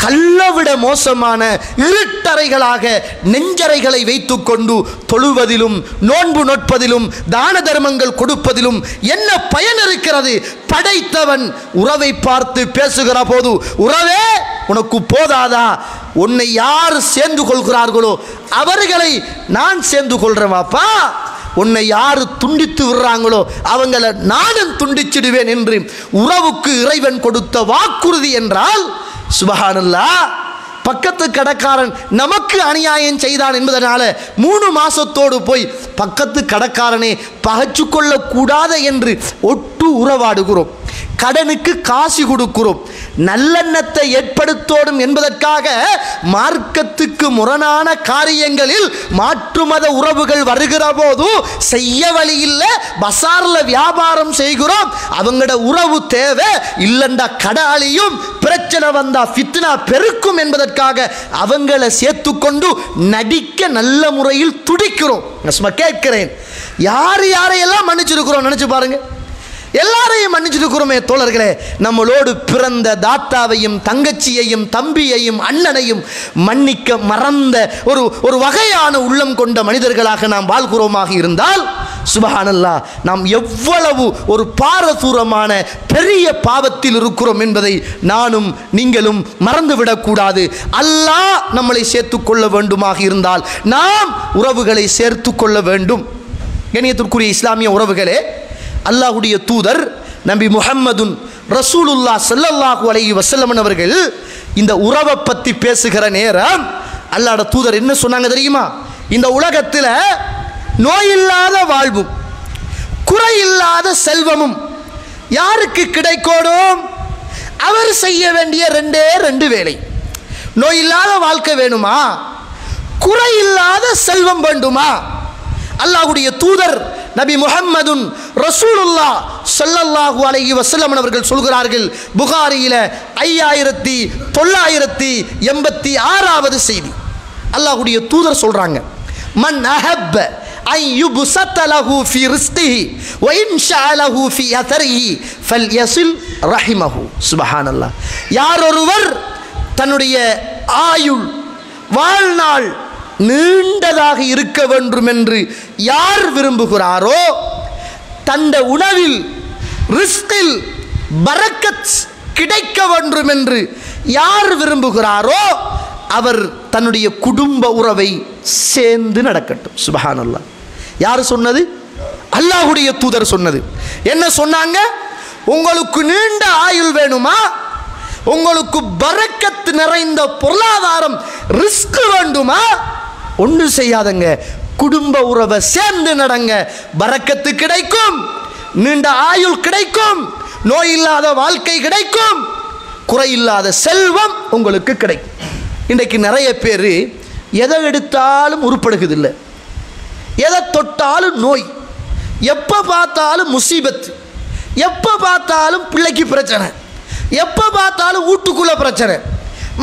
Speaker 1: கல்லவிட மோசமான இருட்டறைகளாக நெஞ்சறைகளை வைத்துக் கொண்டு தொழுவதிலும் நோன்பு நோட்பதிலும் தான தர்மங்கள் கொடுப்பதிலும் என்ன பயன் இருக்கிறது? படைத்தவன் உறவை பார்த்து பேசுகிற போது, உறவே உனக்கு போதாதா? உன்னை யார் சேர்ந்து கொள்கிறார்களோ அவர்களை நான் சேர்ந்து கொள்றேன்ப்பா, உன்னை யாரு துண்டித்து விடுறாங்களோ அவங்களை நானும் துண்டிச்சிடுவேன் என்று உறவுக்கு இறைவன் கொடுத்த வாக்குறுதி என்றால், சுபஹானல்லாஹ், பக்கத்து கடைக்காரன் நமக்கு அநியாயம் செய்தான் என்பதனால 3 மாசத்தோடு போய் பக்கத்து கடைக்காரனை பகைச்சு கொள்ளக்கூடாத என்று ஒட்டு உறவாடுகிறோம், கடனுக்கு காசு கொடுக்கிறோம், நல்லெண்ணத்தை ஏற்படுத்தோடும் என்பதற்காக மார்க்கத்துக்கு முரணான காரியங்களில் மாற்று மத உறவுகள் வருகிற போது செய்ய வழி இல்லை, பசார்ல வியாபாரம் செய்கிறோம், அவங்களோட உறவு தேவை இல்லண்டா கடாலியும் பிரச்சனை வந்தா ஃபித்னா பெருக்கும் என்பதற்காக அவங்களை சேர்த்துக்கொண்டு நடிக்க நல்ல முறையில் துடிக்கிறோம். கேட்கிறேன், யாரையெல்லாம் மன்னிச்சிருக்கிறோம் நினைச்சு பாருங்க. எல்லாரையும் மன்னிச்சிருக்கிறோமே தோழர்களே. நம்மளோடு பிறந்த தாத்தாவையும் தங்கச்சியையும் தம்பியையும் அண்ணனையும் மன்னிக்க மறந்த ஒரு வகையான உள்ளம் கொண்ட மனிதர்களாக நாம் வாழ்கிறோமாக இருந்தால், சுபஹானல்லாஹ், நாம் எவ்வளவு ஒரு பாரதூரமான பெரிய பாவத்தில் இருக்கிறோம் என்பதை நானும் நீங்களும் மறந்துவிடக்கூடாது. அல்லாஹ் நம்மளை சேர்த்துக் கொள்ள வேண்டுமாக இருந்தால் நாம் உறவுகளை சேர்த்து கொள்ள வேண்டும். கண்ணியத்திற்குரிய இஸ்லாமிய உறவுகளே, அல்லாஹ்வுடைய தூதர் நபி முஹம்மதுன் ரசூலுல்லாஹ் ஸல்லல்லாஹு அலைஹி வஸல்லம் அவர்கள் இந்த உறவை பற்றி பேசுகிற நேரம் அல்லாஹ்வுடைய தூதர் என்ன சொன்னாங்க தெரியுமா? இந்த உலகத்தில் நோயில்லாத வாழ்வும் குறையில்லாத செல்வமும் யாருக்கு கிடைக்கணும்? அவர் செய்ய வேண்டிய 2 வேலை. நோயில்லாத வாழ்க்கை வேணுமா? குறையில்லாத செல்வம் வேண்டுமா? அல்லாஹ்வுடைய தூதர் நபி முஹம்மதுன் ரசூலுல்லாஹ் ஸல்லல்லாஹு அலைஹி வஸல்லம் அவர்கள் சொல்கிறார்கள், புகாரியில 5986வது செய்தி. அல்லாஹ்வுடைய தூதர் சொல்றாங்க, மன் அஹப்ப ஐ யுப்ஸத லஹு ஃபீ ரிஸ்கிஹி வ இன்ஷஅலஹு ஃபீ அத்ரிஹி ஃபல்யஸில் ரஹிமஹு. சுப்ஹானல்லாஹ். யார் ஒருவர் தன்னுடைய ஆயுள் வாழ்நாள் நீண்டதாக இருக்க வேண்டும் என்று யார் விரும்புகிறாரோ, தந்த உணவில் ரிஸ்கில் பரக்கத் கிடைக்க வேண்டும் என்று யார் விரும்புகிறாரோ அவர் தன்னுடைய குடும்ப உறவை சேர்ந்து நடக்கட்டும். சுப்ஹானல்லாஹ். யார் சொன்னது? அல்லாஹ்வுடைய தூதர் சொன்னது. என்ன சொன்னாங்க? உங்களுக்கு நீண்ட ஆயுள் வேணுமா? உங்களுக்கு பரக்கத் நிறைந்த பொருளாதாரம் ரிஸ்க் வேண்டுமா? ஒன்று செய்யாதங்க, குடும்ப உறவை சேர்ந்து நடங்க, பரக்கத்து கிடைக்கும், நீண்ட ஆயுள் கிடைக்கும், நோய் இல்லாத வாழ்க்கை கிடைக்கும், குறையில்லாத செல்வம் உங்களுக்கு கிடைக்கும். இன்றைக்கு நிறைய பேர் எதை எடுத்தாலும் உருப்படுகிறதில்லை, எதை தொட்டாலும் நோய், எப்போ பார்த்தாலும் முசீபத்து, எப்போ பார்த்தாலும் பிள்ளைக்கு பிரச்சனை, எப்போ பார்த்தாலும் வீட்டுக்குள்ள பிரச்சனை,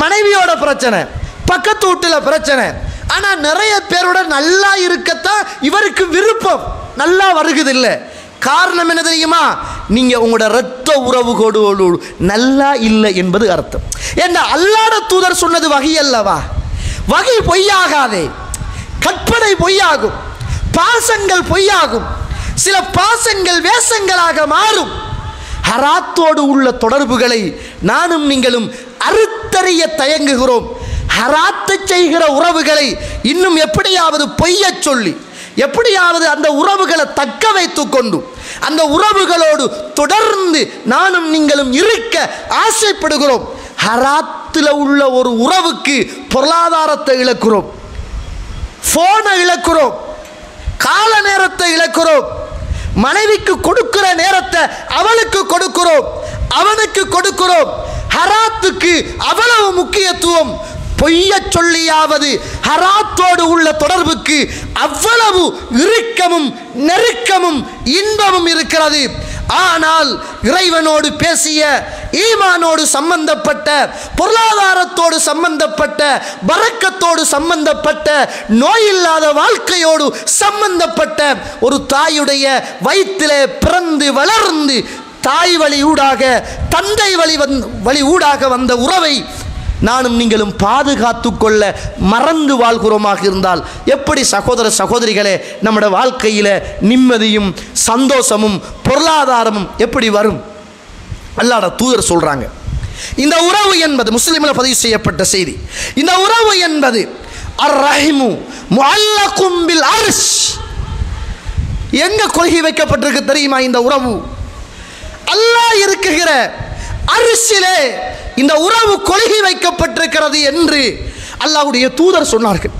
Speaker 1: மனைவியோட பிரச்சனை, பக்கத்து வீட்டில் பிரச்சனை. ஆனால் நிறைய பேரோட நல்லா இருக்கத்தான் இவருக்கு விருப்பம், நல்லா வருகுதில்லை. காரணம் என்ன தெரியுமா? நீங்கள் உங்களோட இரத்த உறவுகளோடு நல்லா இல்லை என்பது அர்த்தம். ஏன்னா அல்லாஹ்வுடைய தூதர் சொன்னது வகை அல்லவா? வகை பொய்யாகாதே, கற்பனை பொய்யாகும், பாசங்கள் பொய்யாகும், சில பாசங்கள் வேஷங்களாக மாறும். ஹராத்தோடு உள்ள தொடர்புகளை நானும் நீங்களும் அறுத்தறிய தயங்குகிறோம். ஹராத்தை செய்கிற உறவுகளை இன்னும் எப்படியாவது பொய்ய சொல்லி, எப்படியாவது அந்த உறவுகளை தக்க வைத்து கொண்டு அந்த உறவுகளோடு தொடர்ந்து நானும் நீங்களும் இருக்க ஆசைப்படுகிறோம். ஹராத்தில் உள்ள ஒரு உறவுக்கு பொருளாதாரத்தை இழக்கிறோம், போனை இழக்கிறோம், கால நேரத்தை இழக்கிறோம், மனைவிக்கு கொடுக்கிற நேரத்தை அவளுக்கு கொடுக்கிறோம், அவனுக்கு கொடுக்கிறோம். ஹராத்துக்கு அவ்வளவு முக்கியத்துவம். பொய்ய சொல்லியாவது ஹராத்தோடு உள்ள தொடர்புக்கு அவ்வளவு இறுக்கமும் நெருக்கமும் இன்பமும் இருக்கிறது. ஆனால் இறைவனோடு பேசிய, ஈமானோடு சம்பந்தப்பட்ட, பொருளாதாரத்தோடு சம்பந்தப்பட்ட, பரக்கத்தோடு சம்பந்தப்பட்ட, நோயில்லாத வாழ்க்கையோடு சம்பந்தப்பட்ட ஒரு தாயுடைய வயிற்றிலே பிறந்து வளர்ந்து தாய் வழி ஊடாக தந்தை வழி ஊடாக வந்த உறவை நானும் நீங்களும் பாதுகாத்து கொள்ள மறந்து வாழ்கிறோமாக இருந்தால் எப்படி சகோதர சகோதரிகளே நம்முடைய வாழ்க்கையில் நிம்மதியும் சந்தோஷமும் பொருளாதாரமும் எப்படி வரும்? அல்லாஹ்வுடைய தூதர் சொல்றாங்க, இந்த உறவு என்பது முஸ்லிமில் பதிவு செய்யப்பட்ட செய்தி. இந்த உறவு என்பது அர்-ரஹிமு முஅல்லகும் பில் அர்ஷ். எங்க கொள்கை வைக்கப்பட்டிருக்கு தெரியுமா? இந்த உறவு அல்லாஹ் இருக்குகிற அர்ஷிலே இந்த உறவு கொள்கை வைக்கப்பட்டிருக்கிறது என்று அல்லாஹ்வுடைய தூதர் சொன்னார்கள்.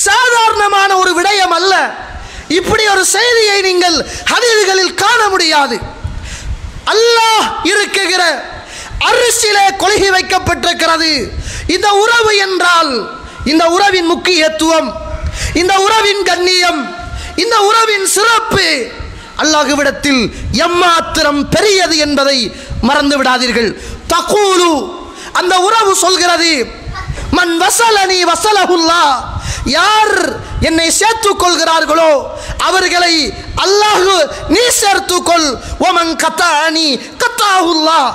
Speaker 1: சாதாரணமான ஒரு விடயம் அல்ல. இப்படி ஒரு செய்தியை நீங்கள் ஹதீஸ்களில் காண முடியாது. அல்லாஹ் இருக்குகிற அர்ஷிலே கொள்கை வைக்கப்பட்டிருக்கிறது. இந்த உறவு என்றால் இந்த உறவின் முக்கியத்துவம், இந்த உறவின் கண்ணியம், இந்த உறவின் சிறப்பு அல்லாஹ்விடத்தில் எம்மாத்திரம் பெரியது என்பதை மறந்து விடாதீர்கள். தகூலு, அந்த உறவு சொல்கிறது, மன் வஸலனி வஸலஹுல்லாஹ், யார் என்னை சேர்த்துக் கொள்கிறார்களோ அவர்களை அல்லாஹ் நீ சேர்த்துக்கொள். வமன் கத்தானி கத்தாஹுல்லாஹ்,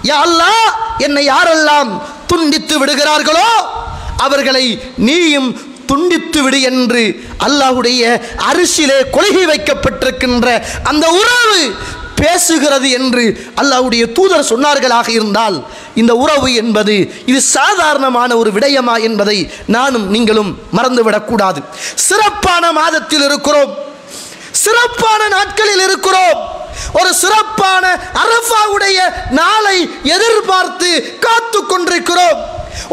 Speaker 1: யா அல்லாஹ் என்னை யாரெல்லாம் துண்டித்து விடுகிறார்களோ அவர்களை நீயும் துண்டித்து விடு என்று அல்லாஹ்வுடைய அரிசிலே கொள்கை வைக்கப்பட்டிருக்கின்ற அந்த உறவு பேசுகிறது என்று அல்லாஹ்வுடைய தூதர் சொன்னார்களாக இருந்தால் இந்த உறவு என்பது இது சாதாரணமான ஒரு விடயமா என்பதை நானும் நீங்களும் மறந்துவிடக்கூடாது. சிறப்பான மாதத்தில் இருக்கிறோம், சிறப்பான நாட்களில் இருக்கிறோம், ஒரு சிறப்பான அரஃபாவுடைய நாளை எதிர்பார்த்து காத்து கொண்டிருக்கிறோம்.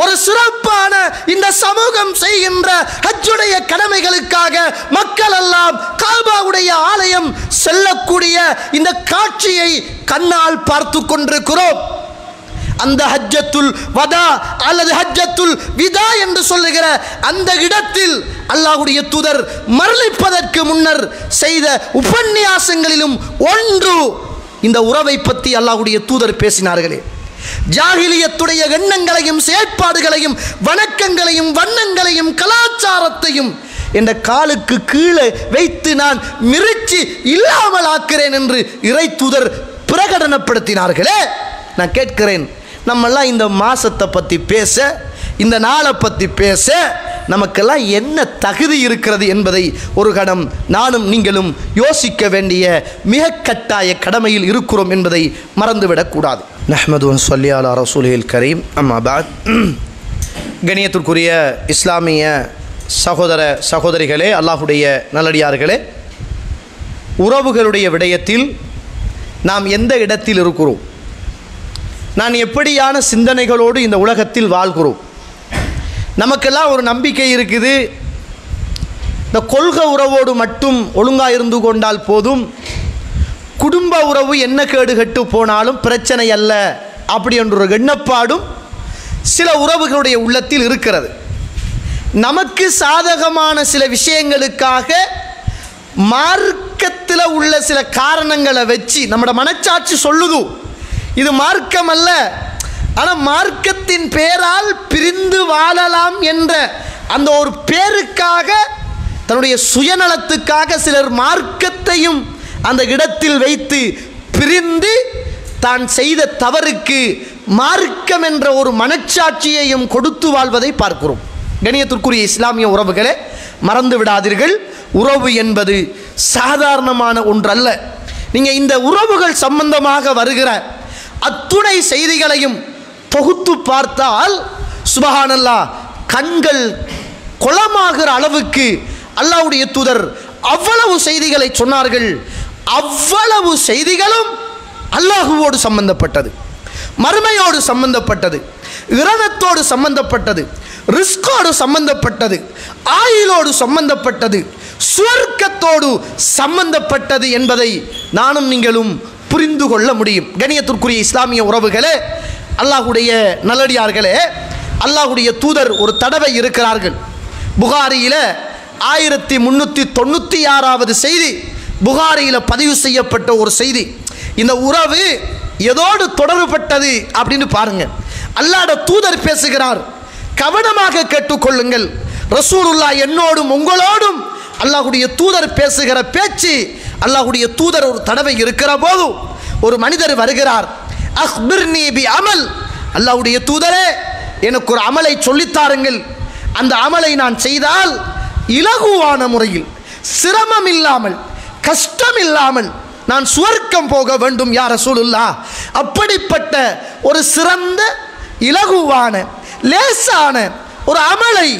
Speaker 1: ஒரு சிறப்பான இந்த சமூகம் செய்கின்ற ஹஜ்ஜுடைய கடமைகளுக்காக மக்கள் எல்லாம் காபாவுடைய ஆலயம் செல்லக்கூடிய இந்த காட்சியை கண்ணால் பார்த்து கொண்டிருக்கிறோம். அந்த ஹஜ்ஜத்துல் வதா அல்லது ஹஜ்ஜத்துல் விதா என்று சொல்லுகிற அந்த இடத்தில் அல்லாஹ்வுடைய தூதர் மரணிப்பதற்கு முன்னர் செய்த உபன்யாசங்களிலும் ஒன்று இந்த உறவை பற்றி அல்லாஹ்வுடைய தூதர் பேசினார்களே. ஜாஹிலியத்துடைய எண்ணங்களையும் செயற்பாடுகளையும் வணக்கங்களையும் வண்ணங்களையும் கலாச்சாரத்தையும் என்ற காலுக்கு கீழே வைத்து நான் மிரிச்சு இல்லாமல் ஆக்கிறேன் என்று இறை தூதர் பிரகடனப்படுத்தினார்களே. நான் கேட்கிறேன், நம்மெல்லாம் இந்த மாசத்தை பற்றி பேச, இந்த நாளை பற்றி பேச நமக்கெல்லாம் என்ன தகுதி இருக்கிறது என்பதை ஒரு கணம் நானும் நீங்களும் யோசிக்க வேண்டிய மிக கட்டாய கடமையில் இருக்கிறோம் என்பதை மறந்துவிடக்கூடாது. நஹ்மது வ ஸல்லி அலா ரசூலில் கரீம். அம்மா பாத். கணியத்திற்குரிய இஸ்லாமிய சகோதர சகோதரிகளே, அல்லாஹ்வுடைய நல்லடியார்களே, உறவுகளுடைய விடயத்தில் நாம் எந்த இடத்தில் இருக்கிறோம், நான் எப்படியான சிந்தனைகளோடு இந்த உலகத்தில் வாழ்கிறோம். நமக்கெல்லாம் ஒரு நம்பிக்கை இருக்குது, இந்த கொள்கை உறவோடு மட்டும் ஒழுங்காக இருந்து கொண்டால் போதும், குடும்ப உறவு என்ன கேடு கெட்டு போனாலும் பிரச்சனை அல்ல அப்படி என்ற ஒரு எண்ணப்பாடும் சில உறவுகளுடைய உள்ளத்தில் இருக்கிறது. நமக்கு சாதகமான சில விஷயங்களுக்காக மார்க்கத்தில் உள்ள சில காரணங்களை வச்சு நம்மளோட மனச்சாட்சி சொல்லுது இது மார்க்கம் அல்ல, ஆனால் மார்க்கத்தின் பேரால் பிரிந்து வாழலாம் என்ற அந்த ஒரு பேருக்காக தன்னுடைய சுயநலத்துக்காக சிலர் மார்க்கத்தையும் அந்த இடத்தில் வைத்து பிரிந்து தான் செய்த தவறுக்கு மார்க்கம் என்ற ஒரு மனச்சாட்சியையும் கொடுத்து வாழ்வதை பார்க்கிறோம். கணியத்திற்குரிய இஸ்லாமிய உறவுகளே, மறந்து விடாதீர்கள், உறவு என்பது சாதாரணமான ஒன்றல்ல. நீங்கள் இந்த உறவுகள் சம்பந்தமாக வருகிற அத்துணை செய்திகளையும் தொகுத்து பார்த்தால் சுபஹானல்லாஹ் கண்கள் குளமாகிற அளவுக்கு அல்லாஹ்வுடைய தூதர் அவ்வளவு செய்திகளை சொன்னார்கள். அவ்வளவு செய்திகளும் அல்லாஹுவோடு சம்பந்தப்பட்டது, மறுமையோடு சம்பந்தப்பட்டது, இரணத்தோடு சம்பந்தப்பட்டது, ரிஸ்கோடு சம்பந்தப்பட்டது, ஆயுளோடு சம்பந்தப்பட்டது, சுவர்க்கத்தோடு சம்பந்தப்பட்டது என்பதை நானும் நீங்களும் புரிந்து கொள்ள முடியும். கணியத்திற்குரிய இஸ்லாமிய உறவுகளே, அல்லாஹுடைய நல்லடியார்களே, அல்லாஹுடைய தூதர் ஒரு தடவை இருக்கிறார்கள். புகாரியில் 1396வது செய்தி, புகாரியில் பதிவு செய்யப்பட்ட ஒரு செய்தி. இந்த உறவு எதோடு தொடர்பட்டது அப்படின்னு பாருங்க. அல்லாஹ்வுடைய தூதர் பேசுகிறார், கவனமாக கேட்டுக்கொள்ளுங்கள். ரசூலுல்லாஹ் என்னோடும் உங்களோடும் அல்லாஹ்வுடைய தூதர் பேசுகிற பேச்சு. அல்லாஹ்வுடைய தூதர் ஒரு தடவை இருக்கிற போது ஒரு மனிதர் வருகிறார். அக்பிர்னி பி அமல், அல்லாஹ்வுடைய தூதரே எனக்கு ஒரு அமலை சொல்லித்தாருங்கள், அந்த அமலை நான் செய்தால் இலகுவான முறையில் சிரமம் இல்லாமல் கஷ்டம் இல்லாமல் நான் சுவர்க்கம் போக வேண்டும் யா ரசூலுல்லாஹ். அப்படிப்பட்ட ஒரு சிறந்த இலகுவான லேசான ஒரு அமலை,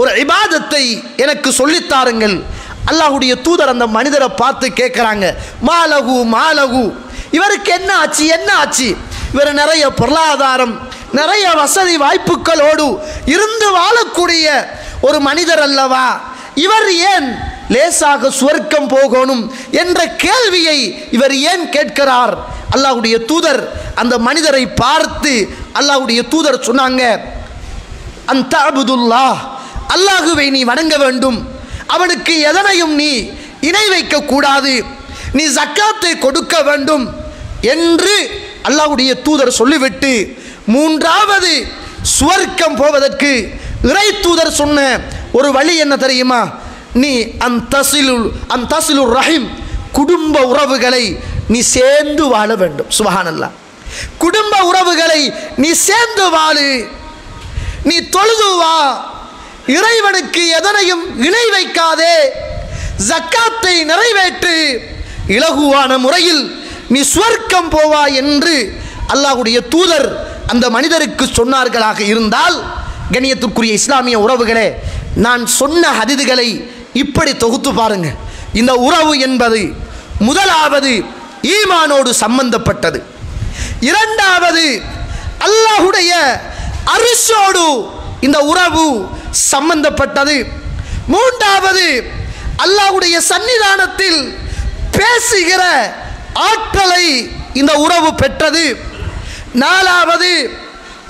Speaker 1: ஒரு இபாதத்தை எனக்கு சொல்லித்தாருங்கள். அல்லாஹ்வுடைய தூதர் அந்த மனிதரை பார்த்து கேட்குறாங்க, மாலகு மாலகு, இவருக்கு என்ன ஆச்சு என்ன ஆச்சு? இவர் நிறைய பொருளாதாரம், நிறைய வசதி வாய்ப்புகளோடு இருந்து வாழக்கூடிய ஒரு மனிதர் அல்லவா, இவர் ஏன் லேசாக சுவர்க்கம் போகணும் என்ற கேள்வியை இவர் ஏன் கேட்கிறார்? அல்லாஹ்வுடைய தூதர் அந்த மனிதரை பார்த்து அல்லாஹ்வுடைய தூதர் சொன்னாங்க, அந்த அபுதுல்லாஹ், அல்லாஹுவை நீ வணங்க வேண்டும், அவனுக்கு எதனையும் நீ இணை வைக்க கூடாது, நீ ஜக்காத்தை கொடுக்க வேண்டும் என்று அல்லாஹ்வுடைய தூதர் சொல்லிவிட்டு, மூன்றாவது சுவர்க்கம் போவதற்கு இறை தூதர் சொன்ன ஒரு வழி என்ன தெரியுமா? நீ அந்தசிலுர் ரஹீம், குடும்ப உறவுகளை நீ சேர்ந்து வாழ வேண்டும். சுப்ஹானல்லாஹ், குடும்ப உறவுகளை நீ சேர்ந்து வாழு, நீ தொழுது வா, இறைவனுக்கு எதனையும் இணை வைக்காதே, ஜக்காத்தை நிறைவேற்று, இலகுவான முறையில் நீ சுவர்க்கம் போவா என்று அல்லாஹ்வுடைய தூதர் அந்த மனிதருக்கு சொன்னார்களாக இருந்தால், கண்ணியத்திற்குரிய இஸ்லாமிய உறவுகளே, நான் சொன்ன ஹதீதுகளை இப்படி தொகுத்து பாருங்க. இந்த உறவு என்பது முதலாவது ஈமானோடு சம்பந்தப்பட்டது, இரண்டாவது அல்லாஹ்வுடைய அரிசோடு இந்த உறவு சம்பந்தப்பட்டது, மூன்றாவது அல்லாஹ்வுடைய சன்னிதானத்தில் பேசுகிற ஆற்றலை இந்த உறவு பெற்றது, நாலாவது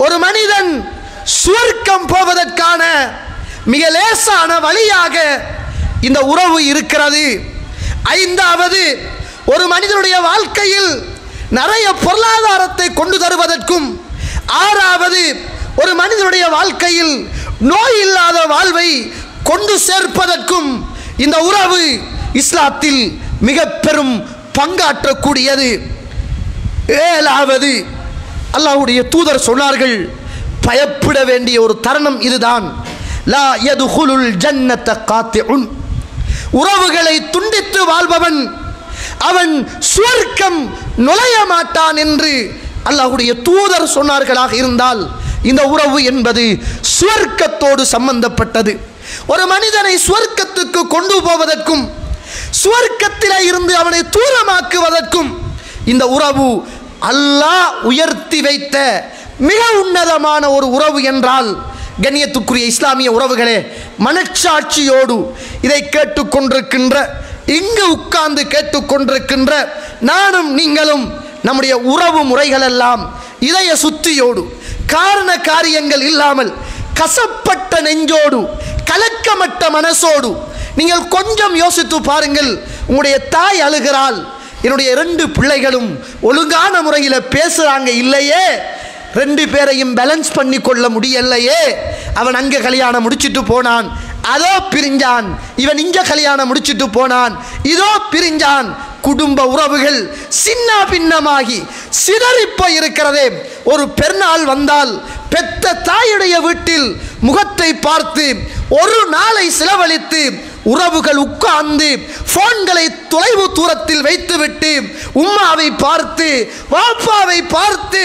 Speaker 1: ஒரு மனிதன் சுவர்க்கம் போவதற்கான மிக லேசான வழியாக இந்த உறவு இருக்கிறது, ஐந்தாவது ஒரு மனிதனுடைய வாழ்க்கையில் நிறைய பொருளாதாரத்தை கொண்டு தருவதற்கும், ஆறாவது ஒரு மனிதனுடைய வாழ்க்கையில் நோய் இல்லாத வாழ்வை கொண்டு சேர்ப்பதற்கும் இந்த உறவு இஸ்லாத்தில் மிக பெரும் பங்காற்றக்கூடியது, ஏழாவது அல்லாஹ்வுடைய தூதர் சொன்னார்கள், பயப்பட வேண்டிய ஒரு தருணம் இதுதான், லா யதுகுலுல் ஜன்னத காத்திஉன், உறவுகளை துண்டித்து வாழ்பவன் அவன் சுவர்க்கம் நுழைய மாட்டான் என்று அல்லாஹ்வுடைய தூதர் சொன்னார்களாக இருந்தால், இந்த உறவு என்பது சுவர்க்கத்தோடு சம்பந்தப்பட்டது. ஒரு மனிதனை சுவர்க்கத்துக்கு கொண்டு போவதற்கும் சுவர்க்கத்திலே இருந்து அவனை தூரமாக்குவதற்கும் இந்த உறவு அல்லாஹ் உயர்த்தி வைத்த மிக உன்னதமான ஒரு உறவு என்றால் கண்ணியத்துக்குரிய இஸ்லாமிய உறவுகளே, மனச்சாட்சியோடு இதை கேட்டுக்கொண்டிருக்கின்ற, இங்கு உட்கார்ந்து கேட்டுக்கொண்டிருக்கின்ற நானும் நீங்களும் நம்முடைய உறவு முறைகள் எல்லாம் இதய சுத்தியோடு, காரண காரியங்கள் இல்லாமல், கசப்பட்ட நெஞ்சோடு, கலக்கமற்ற மனசோடு நீங்கள் கொஞ்சம் யோசித்து பாருங்கள். உங்களுடைய தாய் அழுகிறாள், என்னுடைய 2 பிள்ளைகளும் ஒழுங்கான முறையில் பேசுகிறாங்க இல்லையே, 2 பேரையும் பேலன்ஸ் பண்ணி கொள்ள முடியலையே, அவன் அங்கே கல்யாணம் முடிச்சுட்டு போனான், அதோ பிரிஞ்சான், இவன் இங்கே கல்யாணம் முடிச்சுட்டு போனான், இதோ பிரிஞ்சான். குடும்ப உறவுகள் சின்ன பின்னமாகி சிதறிப்ப இருக்கிறதே. ஒரு பெருநாள் வந்தால் பெத்த தாயுடைய வீட்டில் முகத்தை பார்த்து ஒரு நாளை செலவழித்து உறவுகள் உட்கார்ந்து போன்களை தொலைவு தூரத்தில் வைத்துவிட்டு உம்மாவை பார்த்து வாப்பாவை பார்த்து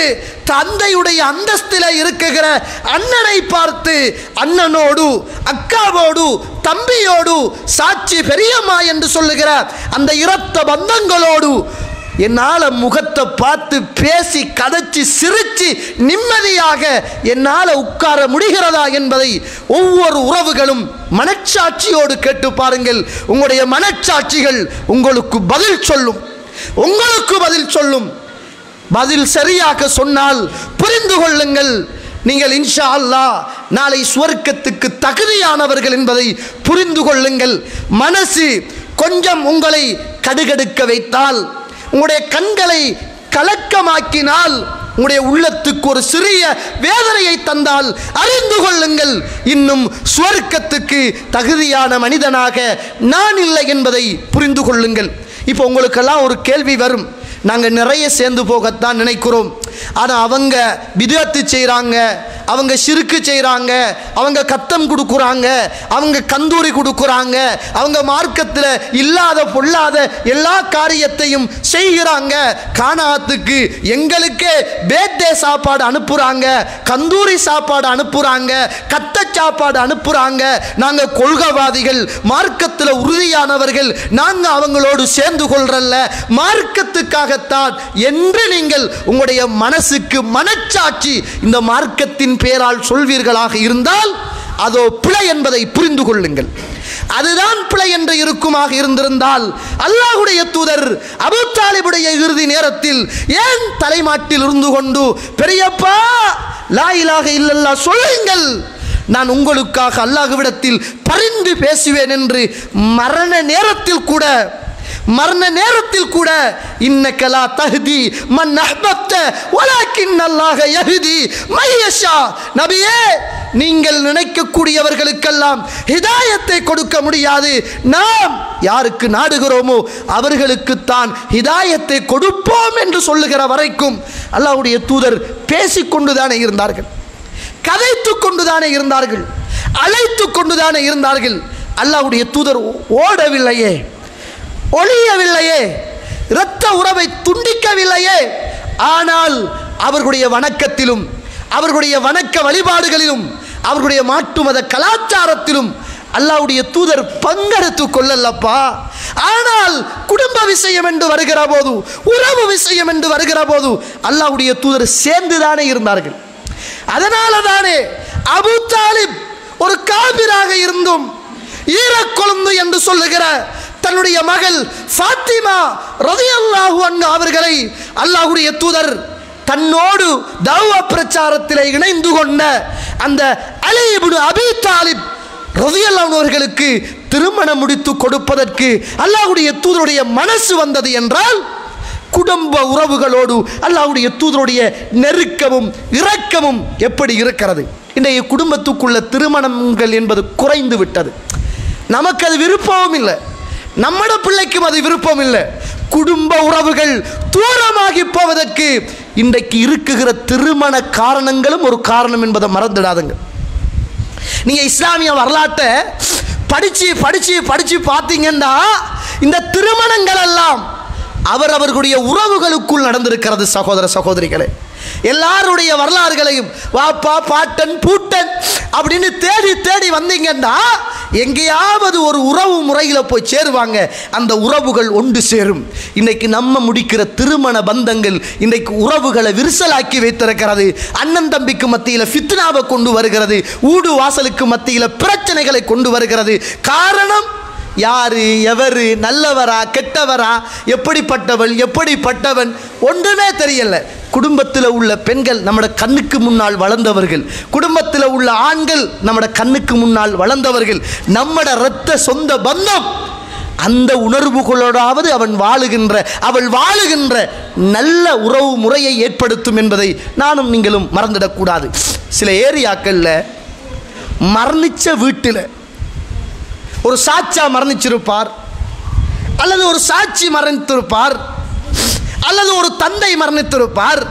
Speaker 1: தந்தையுடைய அந்தஸ்தில் இருக்குகிற அண்ணனை பார்த்து அண்ணனோடு அக்காவோடு தம்பியோடு சாட்சி பெரியம்மா என்று சொல்லுகிற அந்த இரத்த பந்தங்களோடு என்னால் முகத்தை பார்த்து பேசி கதைச்சி சிரிச்சு நிம்மதியாக என்னால் உட்கார முடிகிறதா என்பதை ஒவ்வொரு உறவுகளும் மனச்சாட்சியோடு கேட்டு பாருங்கள். உங்களுடைய மனச்சாட்சிகள் உங்களுக்கு பதில் சொல்லும், உங்களுக்கு பதில் சொல்லும். பதில் சரியாக சொன்னால் புரிந்து கொள்ளுங்கள், நீங்கள் இன்ஷா அல்லாஹ் நாளை சுவர்க்கத்துக்கு தகுதியானவர்கள் என்பதை புரிந்து கொள்ளுங்கள். மனசு கொஞ்சம் உங்களை கடுகடுக்க வைத்தால், உங்களுடைய கண்களை கலக்கமாக்கினால், உங்களுடைய உள்ளத்துக்கு ஒரு சிறிய வேதனையை தந்தால் அறிந்து கொள்ளுங்கள், இன்னும் சுவர்க்கத்துக்கு தகுதியான மனிதனாக நான் இல்லை என்பதை புரிந்து கொள்ளுங்கள். இப்போ உங்களுக்கெல்லாம் ஒரு கேள்வி வரும், நாங்கள் நிறைய சேர்ந்து போகத்தான் நினைக்கிறோம், ஆனால் அவங்க பிதஅத்து செய்கிறாங்க, அவங்க ஷிர்க்கு செய்கிறாங்க, அவங்க கத்தம் கொடுக்குறாங்க, அவங்க கந்தூரி கொடுக்குறாங்க, அவங்க மார்க்கத்தில் இல்லாத பொல்லாத எல்லா காரியத்தையும் செய்கிறாங்க, கானாத்துக்கு எங்களுக்கே பேர்த்டே சாப்பாடு அனுப்புகிறாங்க, கந்தூரி சாப்பாடு அனுப்புகிறாங்க, கத்த சாப்பாடு அனுப்புகிறாங்க, நாங்கள் கொள்கைவாதிகள், மார்க்கத்தில் உறுதியானவர்கள், நாங்கள் அவங்களோடு சேர்ந்து கொள்றல்ல, மார்க்கத்துக்காகத்தான் என்று நீங்கள் உங்களுடைய மனசுக்கு மனச்சாட்சி இந்த மார்க்கத்தின் பேரால் சொல்வீர்களாக இருந்தால் அதோ பிழை என்பதை புரிந்து கொள்ளுங்கள். அதுதான் பிழை என்று இருக்குமாக இருந்திருந்தால் அல்லாஹ்வுடைய தூதர் அபூ தாலிபுடைய இறுதி நேரத்தில் ஏன் தலைமாட்டில் இருந்து கொண்டு பெரியப்பா லா இலாஹ இல்லல்லாஹ் சொல்லுங்கள், நான் உங்களுக்காக அல்லாஹ்விடத்தில் பரிந்து பேசுவேன் என்று மரண நேரத்தில் கூட இன்னக லா தஹ்தி மன் அஹ்பப்த வலக்கின் அல்லாஹ் யஹ்தி மை யஷா, நபியே நீங்கள் நினைக்கக்கூடியவர்களுக்கெல்லாம் ஹிதாயத்தை கொடுக்க முடியாது, நாம் யாருக்கு நாடுகிறோமோ அவர்களுக்குத்தான் ஹிதாயத்தை கொடுப்போம் என்று சொல்லுகிற வரைக்கும் அல்லாஹ்வுடைய தூதர் பேசிக்கொண்டுதானே இருந்தார்கள், கதைத்து கொண்டுதானே இருந்தார்கள், அழைத்து கொண்டுதானே இருந்தார்கள். அல்லாஹ்வுடைய தூதர் ஓடவில்லையே, ஒளியவில்லையே, இரத்த உறவை துண்டிக்கவில்லையே. ஆனால் அவர்களுடைய வணக்கத்திலும், அவர்களுடைய வணக்க வழிபாடுகளிலும், அவர்களுடைய மாட்டு மத கலாச்சாரத்திலும் அல்லாஹ்வுடைய தூதர் பங்கெடுத்து கொள்ளல்லப்பா. ஆனால் குடும்ப விஷயம் என்று வருகிற போது, உறவு விஷயம் என்று வருகிற போது அல்லாஹ்வுடைய தூதர் சேர்ந்துதானே இருந்தார்கள். அதனால தானே அபூ தாலிப் ஒரு காபிராக இருந்தும் ஈரக்கொழுந்து என்று சொல்லுகிற தன்னுடைய மகள் ஃபாத்திமா ரலியல்லாஹு அன்ஹா அவர்களை அல்லாஹ்வுடைய தூதர் தன்னோடு தஅவா பிரச்சாரத்தில் இணைந்து கொண்ட அந்த அலி இப்னு அபீ தாலிப் ரலியல்லாஹு அவர்களுக்கு திருமணம் முடித்து கொடுப்பதற்கு அல்லாஹ்வுடைய தூதருடைய மனசு வந்தது என்றால், குடும்ப உறவுகளோடு அல்லாஹ்வுடைய தூதருடைய நெருக்கமும் இரக்கமும் எப்படி இருக்கிறது. இன்றைய குடும்பத்துக்குள்ள திருமணங்கள் என்பது குறைந்து விட்டது. நமக்கு அது விருப்பமும் இல்லை, நம்மட பிள்ளைக்கும் அது விருப்பம் இல்லை. குடும்ப உறவுகள் தூரமாகி போவதற்கு இன்றைக்கு இருக்குகிற திருமண காரணங்களும் ஒரு காரணம் என்பதை மறந்துடாதுங்க. நீங்க இஸ்லாமிய வரலாற்றை படிச்சு பார்த்தீங்கன்னா இந்த திருமணங்கள் எல்லாம் அவர்களுடைய உறவுகளுக்குள் நடந்திருக்கிறது. சகோதர சகோதரிகளே, எல்லாருடைய வரலாறுகளையும் வாப்பா பாட்டன் பூட்டன் அப்படின்னு தேடி வந்தீங்கன்னா எங்கேயாவது ஒரு உறவு முறையில் போய் சேருவாங்க, அந்த உறவுகள் ஒன்று சேரும். இன்றைக்கு நம்ம முடிக்கிற திருமண பந்தங்கள் இன்றைக்கு உறவுகளை விரிசலாக்கி வைத்திருக்கிறது. அண்ணன் தம்பிக்கு மத்தியில் ஃபித்னாவை கொண்டு வருகிறது, ஊடு வாசலுக்கு மத்தியில் பிரச்சனைகளை கொண்டு வருகிறது. காரணம் யாரு, எவரு, நல்லவரா கெட்டவரா, எப்படிப்பட்டவள் எப்படிப்பட்டவன் ஒன்றுமே தெரியல. குடும்பத்தில் உள்ள பெண்கள் நம்மட கண்ணுக்கு முன்னால் வளர்ந்தவர்கள், குடும்பத்தில் உள்ள ஆண்கள் நம்மட கண்ணுக்கு முன்னால் வளர்ந்தவர்கள், நம்மட இரத்த சொந்த பந்தம். அந்த உணர்வுகளோடாவது அவள் வாழுகின்ற நல்ல உறவு முறையை ஏற்படுத்தும் என்பதை நானும் நீங்களும் மறந்துடக்கூடாது. சில ஏரியாக்களில் மரணிச்ச வீட்டில் ஒரு சாட்சா மரணிச்சிருப்பார், அல்லது ஒரு சாட்சி மரணித்திருப்பார், அல்லது ஒரு தந்தை மரணித்திருப்பார்,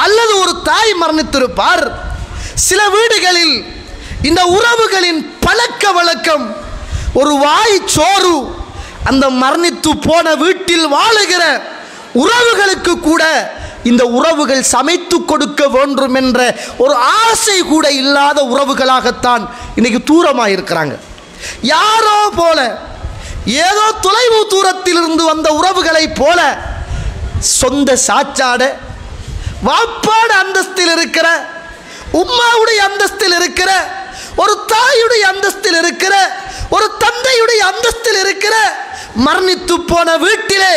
Speaker 1: அல்லது ஒரு தாய் மரணித்திருப்பார். சில வீடுகளில் இந்த உறவுகளின் பழக்க வழக்கம் ஒரு வாய் சோறு அந்த மரணித்து போன வீட்டில் வாழுகிற உறவுகளுக்கு கூட இந்த உறவுகள் சமைத்து கொடுக்க வேண்டும் என்ற ஒரு ஆசை கூட இல்லாத உறவுகளாகத்தான் இன்னைக்கு தூரமாக இருக்கிறாங்க. யாரோ போல, ஏதோ தொலைவு தூரத்தில் இருந்து வந்த உறவுகளை போல, சொந்த சாச்சாட வாப்பாட அந்தஸ்தில் இருக்கிற, உம்மாவுடைய அந்தஸ்தில் இருக்கிற, ஒரு தாயுடைய அந்தஸ்தில் இருக்கிற, ஒரு தந்தையுடைய அந்தஸ்தில் இருக்கிற மரணித்து போன வீட்டிலே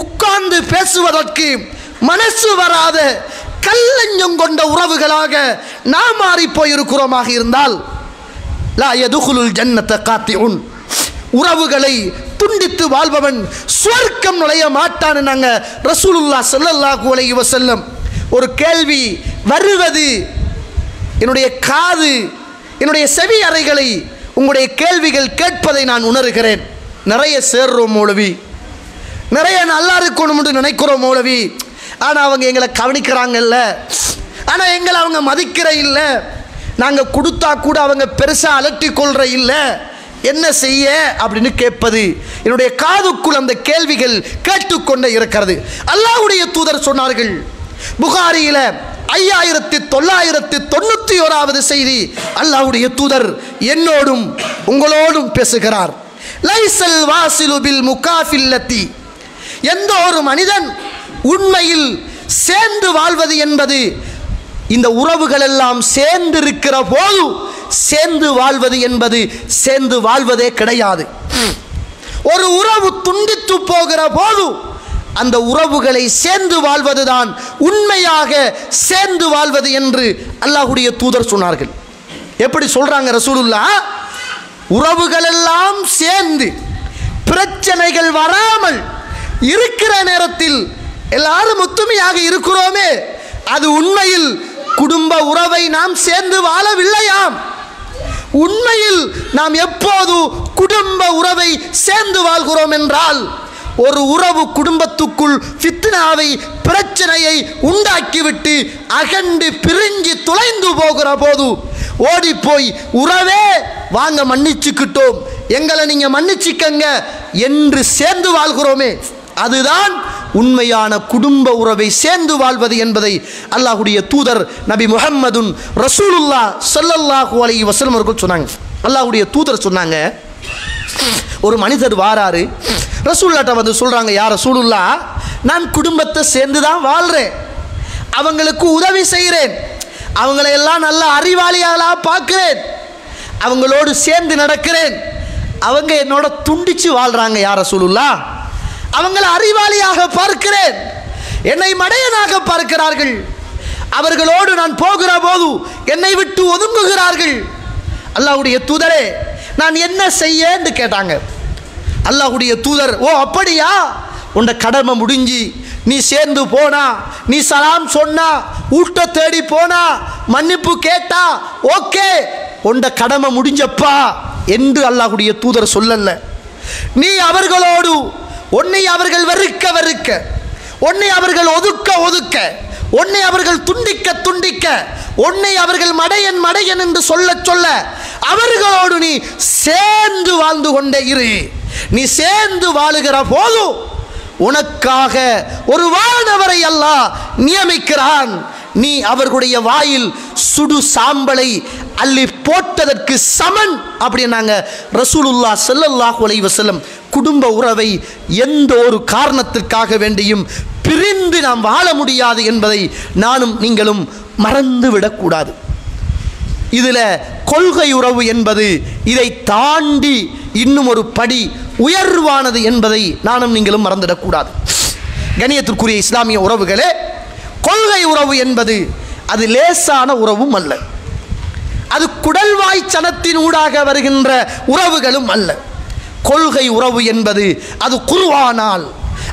Speaker 1: உட்கார்ந்து பேசுவதற்கு மனசு வராத கல்லஞ்சம் கொண்ட உறவுகளாக நாம் மாறி போயிருக்கிறோமாக இருந்தால் லா யதுகுலுல் ஜன்னத காத்திஉன், உறவுகளை துண்டித்து வாழ்பவன் சுவர்க்கம் நுழைய மாட்டான். நாங்க ரசூலுல்லாஹ் ஸல்லல்லாஹு அலைஹி வஸல்லம். ஒரு கேள்வி வருவது என்னுடைய காது, என்னுடைய செவி அறைகளை உங்களுடைய கேள்விகள் கேட்பதை நான் உணர்கிறேன். நிறைய சேர்றோம் மௌலவி, நிறைய நல்லா இருக்கணும்னு நினைக்கிறோம் மௌலவி, ஆனால் அவங்க எங்களை கவனிக்கிறாங்கல்ல, ஆனால் எங்களை அவங்க மதிக்கிற இல்லை, நாங்கள் கொடுத்தா கூட அவங்க பெருசாக அலட்டி கொள்கிற இல்லை, என்ன செய்ய அப்படின்னு கேட்பது என்னுடைய காதுக்குள் அந்த கேள்விகள் கேட்டுக்கொண்டே இருக்கிறது. அல்லாஹ்வுடைய தூதர் சொன்னார்கள், புகாரியில் 5991வது செய்தி, அல்லாஹ்வுடைய தூதர் என்னோடும் உங்களோடும் பேசுகிறார். லைசல் வாசிலு பில் முகாஃபில்லத்தி, எந்த ஒரு மனிதன் உண்மையில் சேர்ந்து வாழ்வது என்பது, இந்த உறவுகள் எல்லாம் சேர்ந்து இருக்கிற போது சேர்ந்து வாழ்வது என்பது சேர்ந்து வாழ்வதே கிடையாது. ஒரு உறவு துண்டித்து போகிற போது அந்த உறவுகளை சேர்ந்து வாழ்வதுதான் உண்மையாக சேர்ந்து வாழ்வது என்று அல்லாஹ்வுடைய தூதர் சொன்னார்கள். எப்படி சொல்றாங்க ரசூலுல்லாஹ்? உறவுகள் எல்லாம் சேர்ந்து பிரச்சனைகள் வராமல் இருக்கிற நேரத்தில் எல்லாரும் ஒத்துமையாக இருக்கிறோமே, அது உண்மையில் குடும்ப உறவை நாம் சேர்ந்து வாழவில்லையாம். உண்மையில் நாம் எப்போது குடும்ப உறவை சேர்ந்து வாழ்கிறோம் என்றால், ஒரு உறவு குடும்பத்துக்குள் ஃபித்னாவை பிரச்சனையை உண்டாக்கிவிட்டு அகண்டு பிரிஞ்சு தொலைந்து போகிற போது ஓடி போய் உறவே வாங்க மன்னிச்சுக்கிட்டோம், எங்களை நீங்க மன்னிச்சுக்கங்க என்று சேர்ந்து வாழ்கிறோமே, அதுதான் உண்மையான குடும்ப உறவை சேர்ந்து வாழ்வது என்பதை அல்லாஹ்வுடைய தூதர் நபி முஹம்மதுன் ரசூலுல்லாஹ் ஸல்லல்லாஹு அலைஹி வஸல்லம் அவர்கள் சொன்னாங்க. அல்லாஹ்வுடைய தூதர் சொன்னாங்க, ஒரு மனிதர் வாராரு, ரசூலுல்லாஹ்ட்ட வந்து சொல்றாங்க, யா ரசூலுல்லாஹ், நான் குடும்பத்தை சேர்ந்து தான் வாழ்றேன், அவங்களுக்கு உதவி செய்கிறேன், அவங்களை எல்லாம் நல்ல அறிவாளியாக பார்க்கிறேன், அவங்களோடு சேர்ந்து நடக்கிறேன், அவங்க என்னோட துண்டிச்சு வாழ்றாங்க யா ரசூலுல்லாஹ், அவங்களை அறிவாளியாக பார்க்கிறேன், என்னை மடையனாக பார்க்கிறார்கள், அவர்களோடு நான் போகிற போது என்னை விட்டு ஒதுங்குகிறார்கள். அல்லாஹ்வுடைய தூதரே, நான் என்ன செய்ய என்று கேட்டாங்க. அல்லாஹ்வுடைய தூதர், ஓ அப்படியா, உன்னை கடமை முடிஞ்சு நீ சேர்ந்து போனா, நீ சலாம் சொன்னா, ஊட்ட தேடி போனா, மன்னிப்பு கேட்டா, ஓகே உன்னை கடமை முடிஞ்சப்பா என்று அல்லாஹ்வுடைய தூதர் சொல்லல. நீ அவர்களோடு உன்னை அவர்கள் வெறுக்க, உன்னை அவர்கள் ஒதுக்க, உன்னை அவர்கள் துண்டிக்க, உன்னை அவர்கள் மடையன் என்று சொல்ல அவர்களோடு நீ சேர்ந்து வாழ்ந்து கொண்டே இரு. நீ சேர்ந்து வாழுகிற போது உனக்காக ஒரு வானவரை அல்லாஹ் நியமிக்கிறான். நீ அவர்களுடைய வாயில் சுடு சாம்பலை அள்ளி போட்டதற்கு சமன் அப்படின்னாங்க ரசூலுல்லாஹ் ஸல்லல்லாஹு அலைஹி வஸல்லம். குடும்ப உறவை எந்த ஒரு காரணத்திற்காக வேண்டியும் பிரிந்து நாம் வாழ முடியாது என்பதை நானும் நீங்களும் மறந்துவிடக்கூடாது. இதில் கொள்கை உறவு என்பது இதை தாண்டி இன்னும் ஒரு படி உயர்வானது என்பதை நானும் நீங்களும் மறந்துவிடக்கூடாது. கண்ணியத்திற்குரிய இஸ்லாமிய உறவுகளே, கொள்கை உறவு என்பது அது லேசான உறவும் அல்ல, அது குடல்வாய் சனத்தின் ஊடாக வருகின்ற உறவுகளும் அல்ல. கொள்கை உறவு என்பது அது குர்ஆனால்,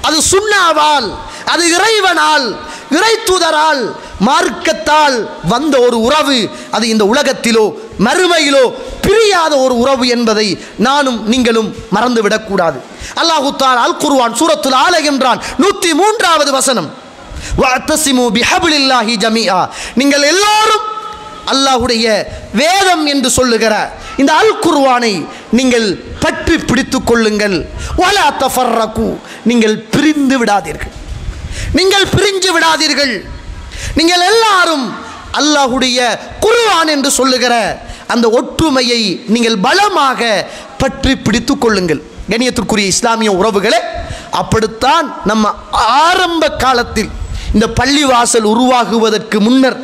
Speaker 1: அது சுன்னாவால், அது இறைவனால், இறை தூதரால், மார்க்கத்தால் வந்த ஒரு உறவு. அது இந்த உலகத்திலோ மறுமையிலோ பிரியாத ஒரு உறவு என்பதை நானும் நீங்களும் மறந்துவிடக்கூடாது. அல்லாஹ் தஆலா அல் குர்ஆன் சூரத்துல் ஆல இம்ரான் 103வது வசனம், வஅத்தஸிமு பிஹப்லில்லாஹி ஜமீஆ, நீங்கள் எல்லாரும் அல்லாஹ்வுடைய வேதம் என்று சொல்லுகிற இந்த அல் குர்ஆனை நீங்கள் பற்றி பிடித்துக் கொள்ளுங்கள். வலா தஃபர்ரகு, நீங்கள் பிரிந்து விடாதீர்கள், நீங்கள் பிரிஞ்சு விடாதீர்கள். நீங்கள் எல்லாரும் அல்லாஹ்வுடைய குர்ஆன் என்று சொல்லுகிற அந்த ஒற்றுமையை நீங்கள் பலமாக பற்றி பிடித்துக் கொள்ளுங்கள். கண்ணியத்திற்குரிய இஸ்லாமிய உறவுகளே, அப்படித்தான் நம்ம ஆரம்ப காலத்தில் இந்த பள்ளிவாசல் உருவாகுவதற்கு முன்னர்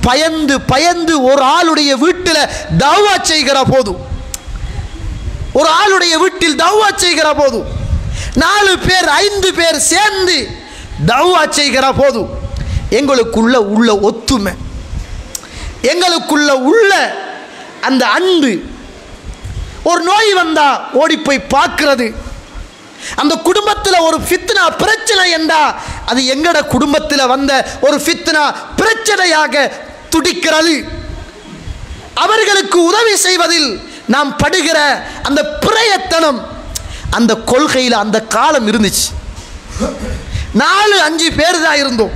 Speaker 1: பயந்து பயந்து ஒரு ஆளுடைய வீட்டில் தஅவா செய்கிற போது, ஒரு ஆளுடைய வீட்டில் தஅவா செய்கிற போது 4 பேர் 5 பேர் சேர்ந்து தஅவா செய்கிற போது எங்களுக்குள்ள உள்ள ஒத்துமை, எங்களுக்குள்ள உள்ள அந்த அன்பு, ஒரு நோய் வந்தா ஓடி போய் பார்க்கிறது, அந்த குடும்பத்தில் ஒரு ஃபித்னா பிரச்சனை என்றா அது எங்கட குடும்பத்தில் வந்த ஒரு ஃபித்னா பிரச்சனையாக துடிக்கிறது. அவர்களுக்கு உதவி செய்வதில் நாம் படுகிற அந்த பிரயத்தனம், அந்த கொள்கையில் அந்த காலம் இருந்துச்சு. 4-5 பேர் தான் இருந்தோம்,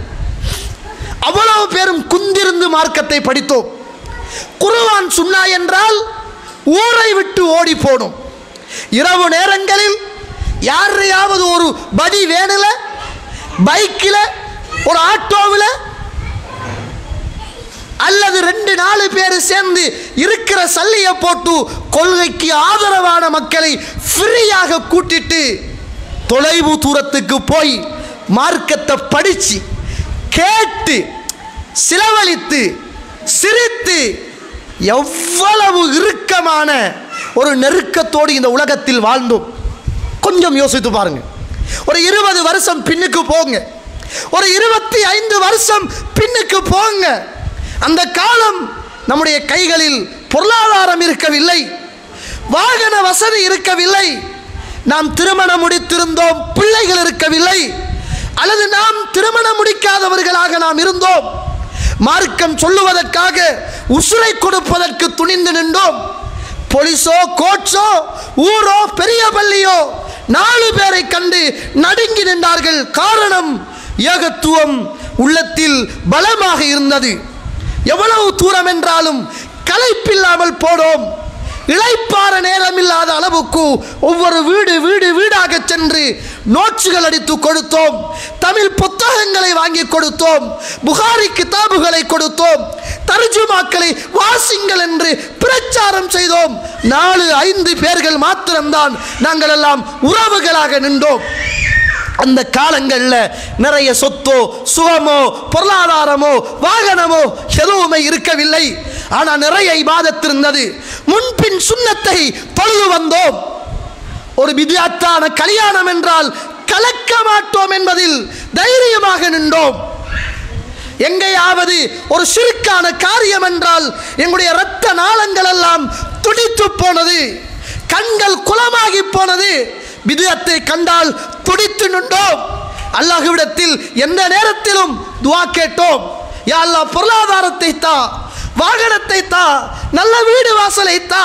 Speaker 1: அவ்வளவு பேரும் குந்திருந்து மார்க்கத்தை படித்தோம். குர்ஆன் சுன்னா என்றால் ஊரை விட்டு ஓடி போனோம். இரவு நேரங்களில் யாரையாவது ஒரு படி வேணுல, பைக்கில், ஒரு ஆட்டோவில் அல்லது 2-4 பேர் சேர்ந்து இருக்கிற சல்லியை போட்டு கொள்கைக்கு ஆதரவான மக்களை ஃப்ரீயாக கூட்டிட்டு தொலைவு தூரத்துக்கு போய் மார்க்கத்தை படித்து கேட்டு சிலவழித்து சிரித்து எவ்வளவு இறுக்கமான ஒரு நெருக்கத்தோடு இந்த உலகத்தில் வாழ்ந்தோம். கொஞ்சம் யோசித்து பாருங்க. ஒரு 20 வருஷம் பின்னுக்கு போங்க, ஒரு 25 வருஷம் பின்னுக்கு போங்க. அந்த காலம் நம்முடைய கைகளில் பொருளாதாரம் இருக்கவில்லை, வாகன வசதி இருக்கவில்லை, நாம் திருமணம் முடித்திருந்தோம், பிள்ளைகள் இருக்கவில்லை, அல்லது நாம் திருமணம் முடிக்காதவர்களாக நாம் இருந்தோம். மார்க்கம் சொல்லுவதற்காக உசுரை கொடுப்பதற்கு துணிந்து நின்றோம். போலீஸோ கோட்ஸோ ஊரோ பெரிய பள்ளியோ 4 பேரை கண்டு நடுங்கி நின்றார்கள். காரணம், ஏகத்துவம் உள்ளத்தில் பலமாக இருந்தது. எவ்வளவு தூரம் என்றாலும் களைப்பில்லாமல் போனோம். இளைப்பாற நேரம் இல்லாத அளவுக்கு ஒவ்வொரு வீடாக சென்று நோட்சுகள் அடித்து கொடுத்தோம், தமிழ் புத்தகங்களை வாங்கி கொடுத்தோம், புகாரி கிதாபுகளை கொடுத்தோம், தர்ஜுமாக்களை வாசிங்கள் என்று பிரச்சாரம் செய்தோம். 4-5 பேர்கள் மாத்திரம்தான் நாங்கள் எல்லாம் உறவுகளாக நின்றோம். அந்த காலங்களில் நிறைய சொத்தோ சுகமோ பொருளாதாரமோ வாகனமோ எதுவுமே இருக்கவில்லை. ஆனால் நிறைய இபாதத் இருந்தது. முன்பின் சுன்னத்தை தொழுது வந்தோம். ஒரு பித்அத்தான கல்யாணம் என்றால் கலக்க மாட்டோம் என்பதில் தைரியமாக நின்றோம். எங்கேயாவது ஒரு சிறுக்கான காரியம் என்றால் எங்களுடைய இரத்த நாளங்கள் எல்லாம் துடித்து போனது, கண்கள் குளமாகி போனது. பித்அத்தை கண்டால் துடித்து நின்றோம். அல்லாஹ்விடத்தில் எந்த நேரத்திலும் துஆ கேட்டோம். யா அல்லாஹ், பொருளாதாரத்தை தா, வாகனத்தை தா, நல்ல வீடு வாசலை தா.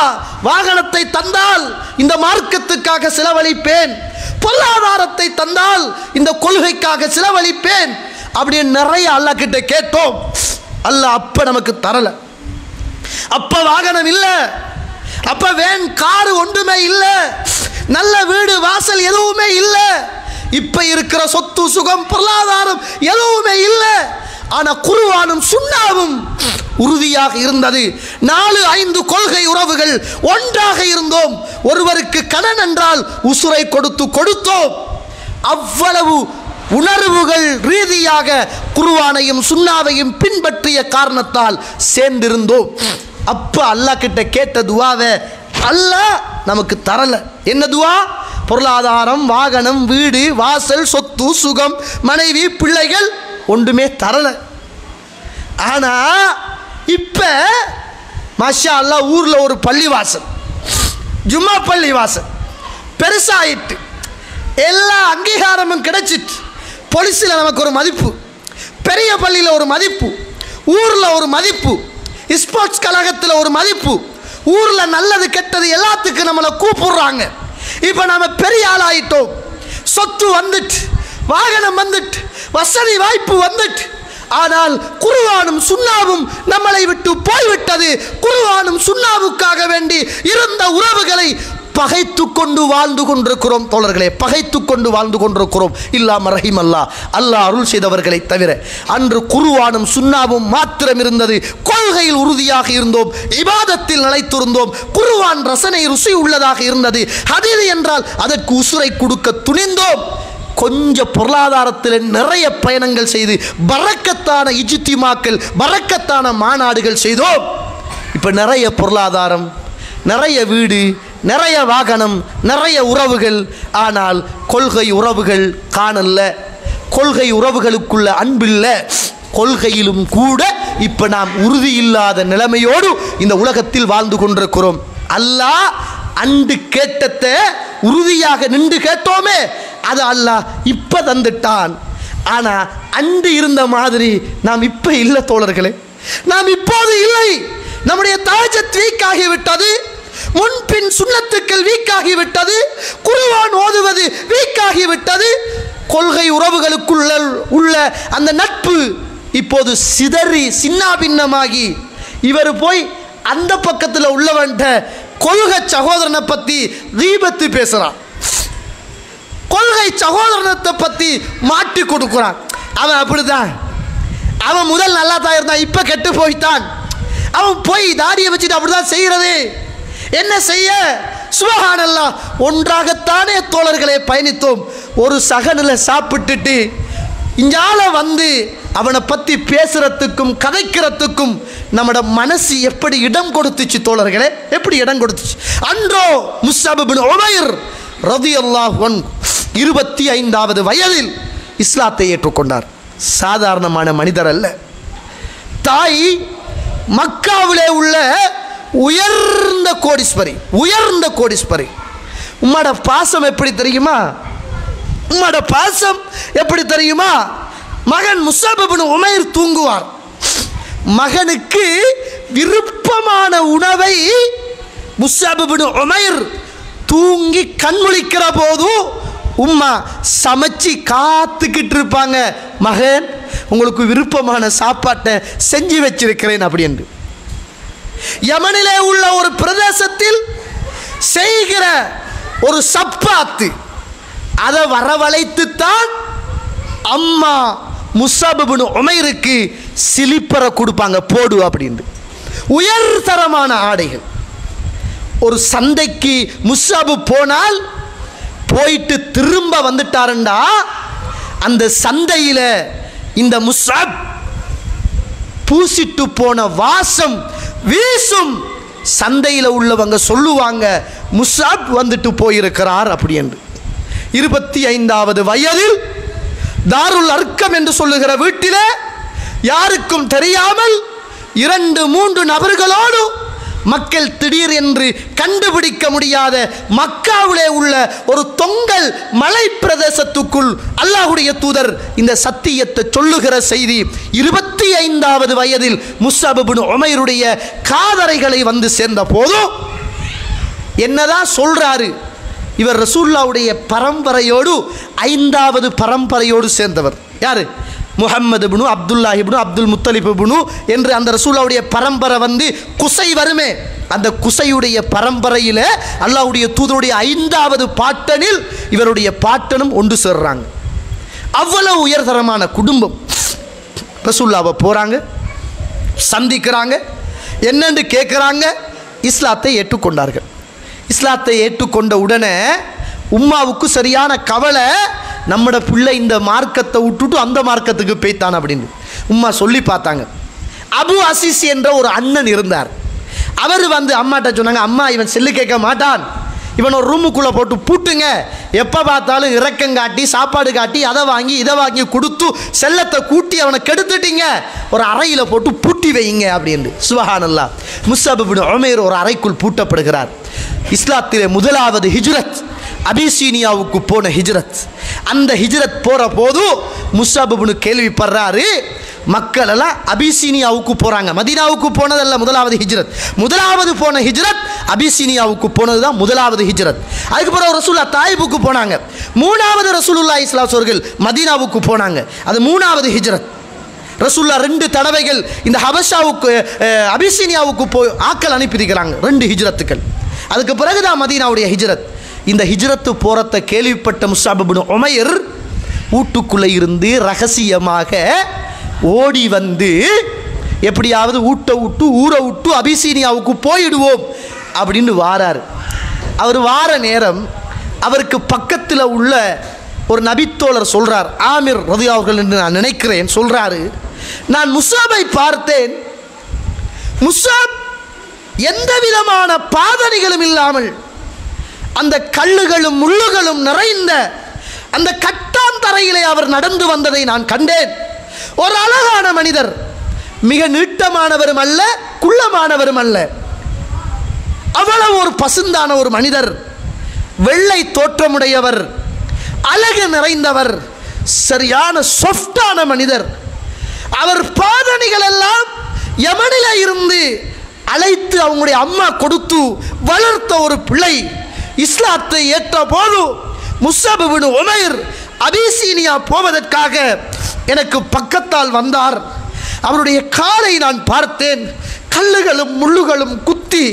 Speaker 1: வாகனத்தை தந்தால் இந்த மார்க்கத்துக்காக செலவழிப்பேன், பொருளாதாரத்தை தந்தால் இந்த கொள்கைக்காக செலவழிப்பேன். அப்படி நிறைய அல்லாஹ் கிட்ட கேட்டோம். அல்லாஹ் அப்ப நமக்கு தரல. அப்ப வாகனம் இல்லை, அப்ப வேன் காரு ஒன்றுமே இல்லை, நல்ல வீடு வாசல் எதுவுமே இல்லை. இப்ப இருக்கிற சொத்து சுகம் பொருளாதாரம் எதுவுமே இல்லை. ஆனால் குர்ஆனும் சுன்னாவும் உறுதியாக இருந்தது. 4-5 கொள்கை உறவுகள் ஒன்றாக இருந்தோம். ஒருவருக்கு கடன் என்றால் உசுரை கொடுத்தோம். அவ்வளவு உணர்வுகள் ரீதியாக குர்ஆனையும் சுன்னாவையும் பின்பற்றிய காரணத்தால் சேர்ந்திருந்தோம். அப்ப அல்லாஹ் கிட்ட கேட்ட துஆவை அல்லாஹ் நமக்கு தரல. என்ன துஆ? பொருளாதாரம், வாகனம், வீடு, வாசல், சொத்து, சுகம், மனைவி, பிள்ளைகள் ஒன்றுமே தரல. ஆனா இப்ப மாஷா அல்லாஹ் ஊர்ல ஒரு பள்ளிவாசல், ஜும்மா பள்ளிவாசல் பெருசாயிட்டு எல்லா அங்கீகாரமும் கிடைச்சிட்டு, போலீஸில் நமக்கு ஒரு மதிப்பு, பெரிய பள்ளியில் ஒரு மதிப்பு, ஊரில் ஒரு மதிப்பு, ஸ்போர்ட்ஸ் கழகத்தில் ஒரு மதிப்பு, ஊரில் நல்லது கெட்டது எல்லாத்துக்கும் நம்மளை கூப்பிடுறாங்க. இப்போ நம்ம பெரிய ஆளாயிட்டோம். சொத்து வந்துட்டு, வாகனம் வந்துட்டு, வசதி வாய்ப்பு வந்துட்டு. ஆனால் குர்ஆனும் சுன்னாவும் நம்மளை விட்டு போய்விட்டது. குர்ஆனும் சுன்னாவுக்காக வேண்டி இருந்த உறவுகளை பகைத்து கொண்டு வாழ்ந்து கொண்டிருக்கிறோம் தோழர்களே, பகைத்து கொண்டு வாழ்ந்து கொண்டிருக்கிறோம். இல்லாம ரஹீம் அல்லாஹ் அருள் செய்தவர்களை தவிர. அன்று குர்ஆனும் சுன்னாவும் மாத்திரம் இருந்தது. கொள்கையில் உறுதியாக இருந்தோம், இபாதத்தில் நிலைத்திருந்தோம். குர்ஆன் ரசனை ருசி உள்ளதாக இருந்தது. ஹதீஸ் என்றால் அதற்கு உசுரை கொடுக்க துணிந்தோம். கொஞ்சம் பொருளாதாரத்தில் நிறைய பயணங்கள் செய்து பரக்கத்தான இஜ்திமாக்கள், பரக்கத்தான மாநாடுகள் செய்தோம். இப்போ நிறைய பொருளாதாரம், நிறைய வீடு, நிறைய வாகனம், நிறைய உறவுகள். ஆனால் கொள்கை உறவுகள் காணல. கொள்கை உறவுகளுக்குள்ள அன்பில்ல. கொள்கையிலும் கூட இப்ப நாம் உறுதி இல்லாத நிலைமையோடு இந்த உலகத்தில் வாழ்ந்து கொண்டிருக்கிறோம். அல்லாஹ் அன்று கேட்டத்தை உறுதியாக நின்று கேட்டோமே, அது அல்லாஹ் இப்ப தந்துட்டான். ஆனா அன்று இருந்த மாதிரி நாம் இப்ப இல்லை தோழர்களே, நாம் இப்போது இல்லை. நம்முடைய தஹஜ்ஜுத் வீக்காகிவிட்டது, முன்பின் சுன்னத்துக்கள் வீக்காகிவிட்டது, குர்ஆன் ஓதுவது வீக்காகிவிட்டது. கொள்கை உறவுகளுக்குள்ள உள்ள அந்த நட்பு இப்போது சிதறி சின்னாபின்னமாகி, இவர் போய் அந்த பக்கத்தில் உள்ளவன்ட கொள்கை சகோதரனை பத்தி கீபத்து பேசுறான், கொள்கை சகோதரனத்தை பத்தி மாட்டி கொடுக்குறான். அவன் அப்படிதான், அவன் முதல் நல்லா தான் இருந்தான், இப்ப கெட்டு போய்த்தான். அவன் போய் தாடியை வச்சுட்டு அப்படிதான் செய்யறது. என்ன செய்ய? சுப்ஹானல்லாஹ். ஒன்றாகத்தானே தோழர்களே பயணித்தோம். ஒரு சகனில் சாப்பிட்டுட்டு இங்கால வந்து அவனை பற்றி பேசுறதுக்கும் கதைக்கிறதுக்கும் நம்மட மனசு எப்படி இடம் கொடுத்துச்சு தோழர்களே, எப்படி இடம் கொடுத்துச்சு. அன்றோ முஸ்அப் இப்னு உமைர் ரலியல்லாஹு அன்ஹு 25வது வயதில் இஸ்லாத்தை ஏற்றுக்கொண்டார். சாதாரணமான மனிதர் அல்ல. தாய் மக்காவிலே உள்ள உயர்ந்த கோடீஸ்வரி, உயர்ந்த கோடீஸ்வரி. உம்மோட பாசம் எப்படி தெரியுமா? உம்மோட பாசம் எப்படி தெரியுமா? மகன் முஸ்அப் இப்னு உமைர் தூங்குவார். மகனுக்கு விருப்பமான உணவை முஸ்அப் இப்னு உமைர் தூங்கி கண்முழிக்கிற போது உம்மா சமைச்சு காத்துக்கிட்டு இருப்பாங்க. மகன், உங்களுக்கு விருப்பமான சாப்பாட்டை செஞ்சு வச்சிருக்கிறேன் அப்படி என்று. யமனிலே உள்ள ஒரு பிரதேசத்தில் செய்கிற ஒரு சப்பாத்து, அதை வரவழைத்துத்தான் அம்மா முஸ்அப் இப்னு உமைருக்கு சிலிப்பரை கொடுப்பாங்க, போடு அப்படின்னு. உயர்தரமான ஆடைகள். ஒரு சந்தைக்கு முஸ்அப் போனால் போயிட்டு திரும்ப வந்துட்டாருண்டா, அந்த சந்தையில் இந்த முஸ்அப் பூசிட்டு போன வாசம் வீசும். சந்தையில் உள்ளவங்க சொல்லுவாங்க, முஸ்அப் வந்துட்டு போயிருக்கிறார் அப்படி என்று. 25வது வயதில் தாருல் அர்க்கம் என்று சொல்லுகிற வீட்டிலே யாருக்கும் தெரியாமல் 2-3 நபர்களோடு மக்கள் திடீர் என்று கண்டுபிடிக்க முடியாத மக்காவிலே உள்ள ஒரு தொங்கல் மலை பிரதேசத்துக்குள் அல்லாஹ்வுடைய தூதர் இந்த சத்தியத்தை சொல்லுகிற செய்தி 25வது வயதில் முஸ்அப் இப்னு உமைருடைய காதரைகளை வந்து சேர்ந்த போது என்னதான் சொல்றாரு, இவர் ரசூலுல்லாஹ்வுடைய பரம்பரையோடு 5வது பரம்பரையோடு சேர்ந்தவர். யாரு? முஹம்மது இப்னு அப்துல்லாஹ் இப்னு அப்துல் முத்தலிப் இப்னு என்று அந்த ரசூலுல்லாஹ்வுடைய பரம்பரை வந்து குசை வருமே, அந்த குசையுடைய பரம்பரையில் அல்லாஹ்வுடைய தூதருடைய 5வது பாட்டனில் இவருடைய பாட்டனும் ஒன்று சேர்றாங்க. அவ்வளவு உயர்தரமான குடும்பம். ரசூலுல்லாஹ்வை போகிறாங்க, சந்திக்கிறாங்க, என்னென்று கேட்குறாங்க. இஸ்லாத்தை ஏற்றுக்கொண்டார்கள். இஸ்லாத்தை ஏற்றுக்கொண்ட உடனே உம்மாவுக்கு சரியான கவலை, நம்மட பிள்ளை இந்த மார்க்கத்தை விட்டுட்டு அந்த மார்க்கத்துக்கு போய்த்தான் அப்படின்னு. உம்மா சொல்லி பார்த்தாங்க. அபு அசீஸ் என்ற ஒரு அண்ணன் இருந்தார். அவர் வந்து அம்மாட்ட சொன்னாங்க, அம்மா இவன் செல்லு கேட்க மாட்டான், இவன் ஒரு ரூமுக்குள்ளே போட்டு பூட்டுங்க, எப்போ பார்த்தாலும் இறக்கம் காட்டி சாப்பாடு காட்டி அதை வாங்கி இதை வாங்கி கொடுத்து செல்லத்தை கூட்டி அவனை கெடுத்துட்டீங்க, ஒரு அறையில் போட்டு பூட்டி வைங்க அப்படின்னு. சுப்ஹானல்லாஹ். முஸ்அப் இப்னு உமைர் ஒரு அறைக்குள் பூட்டப்படுகிறார். இஸ்லாத்திலே முதலாவது ஹிஜ்ரத் அபிசீனியாவுக்கு போன ஹிஜ்ரத். அந்த ஹிஜ்ரத் போகிற போது முஸ்அப் இப்னு கேள்விப்படுறாரு, மக்கள் எல்லாம் அபிசீனியாவுக்கு போகிறாங்க. மதீனாவுக்கு போனதல்ல முதலாவது ஹிஜ்ரத். முதலாவது போன ஹிஜ்ரத் அபிசீனியாவுக்கு போனது தான் முதலாவது ஹிஜ்ரத். அதுக்கப்புறம் ரசூலுல்லாஹ் தாயிபுக்கு போனாங்க. மூணாவது ரசூலுல்லாஹி ஸல்லல்லாஹு அலைஹி வஸல்லம் மதீனாவுக்கு போனாங்க. அது மூணாவது ஹிஜ்ரத். ரசூலுல்லாஹ் 2 தடவைகள் இந்த ஹபஷாவுக்கு அபிசீனியாவுக்கு போய் ஆக்கள் அனுப்பியிருக்கிறாங்க, 2 ஹிஜ்ரத்துக்கள். அதுக்கு பிறகு தான் மதீனாவுடைய ஹிஜ்ரத். இந்த ஹிஜ்ரத்து போகிறத கேள்விப்பட்ட முஸ்அப் இப்னு உமைர் வீட்டுக்குள்ளே இருந்து ரகசியமாக ஓடி வந்து எப்படியாவது ஊட்ட விட்டு ஊரை விட்டு அபிசீனியாவுக்கு போயிடுவோம் அப்படின்னு வாரார். அவர் வார நேரம் அவருக்கு பக்கத்தில் உள்ள ஒரு நபித்தோழர் சொல்கிறார், ஆமிர் ரலியல்லாஹு அவர்கள் என்று நான் நினைக்கிறேன், சொல்கிறாரு, நான் முஸ்அபை பார்த்தேன். முஸ்அப் எந்த விதமான பாதணிகளும் இல்லாமல் அந்த கல்லுகளும் முள்ளுகளும் நிறைந்த அந்த கட்டாந்தரையிலே அவர் நடந்து வந்ததை நான் கண்டேன். ஒரு அழகான மனிதர், மிக நீட்டமானவரும் அல்ல குள்ளமானவரும் அல்ல, அவ்வளவு ஒரு பசுந்தான ஒரு மனிதர், வெள்ளை தோற்றமுடையவர், அழகு நிறைந்தவர், சரியான சொஃப்டான மனிதர். அவர் பாதணிகள் எல்லாம் யமனில இருந்து அழைத்து அவங்களுடைய அம்மா கொடுத்து வளர்த்த ஒரு பிள்ளை. இஸ்லாத்தை ஏற்ற போது முஸ்அப் இப்னு உமைர் அபிசீனியா போவதற்காக எனக்கு பக்கத்தால் வந்தார். அவருடைய காலை நான் பார்த்தேன், கல்லுகளும் முள்ளுகளும் குத்தி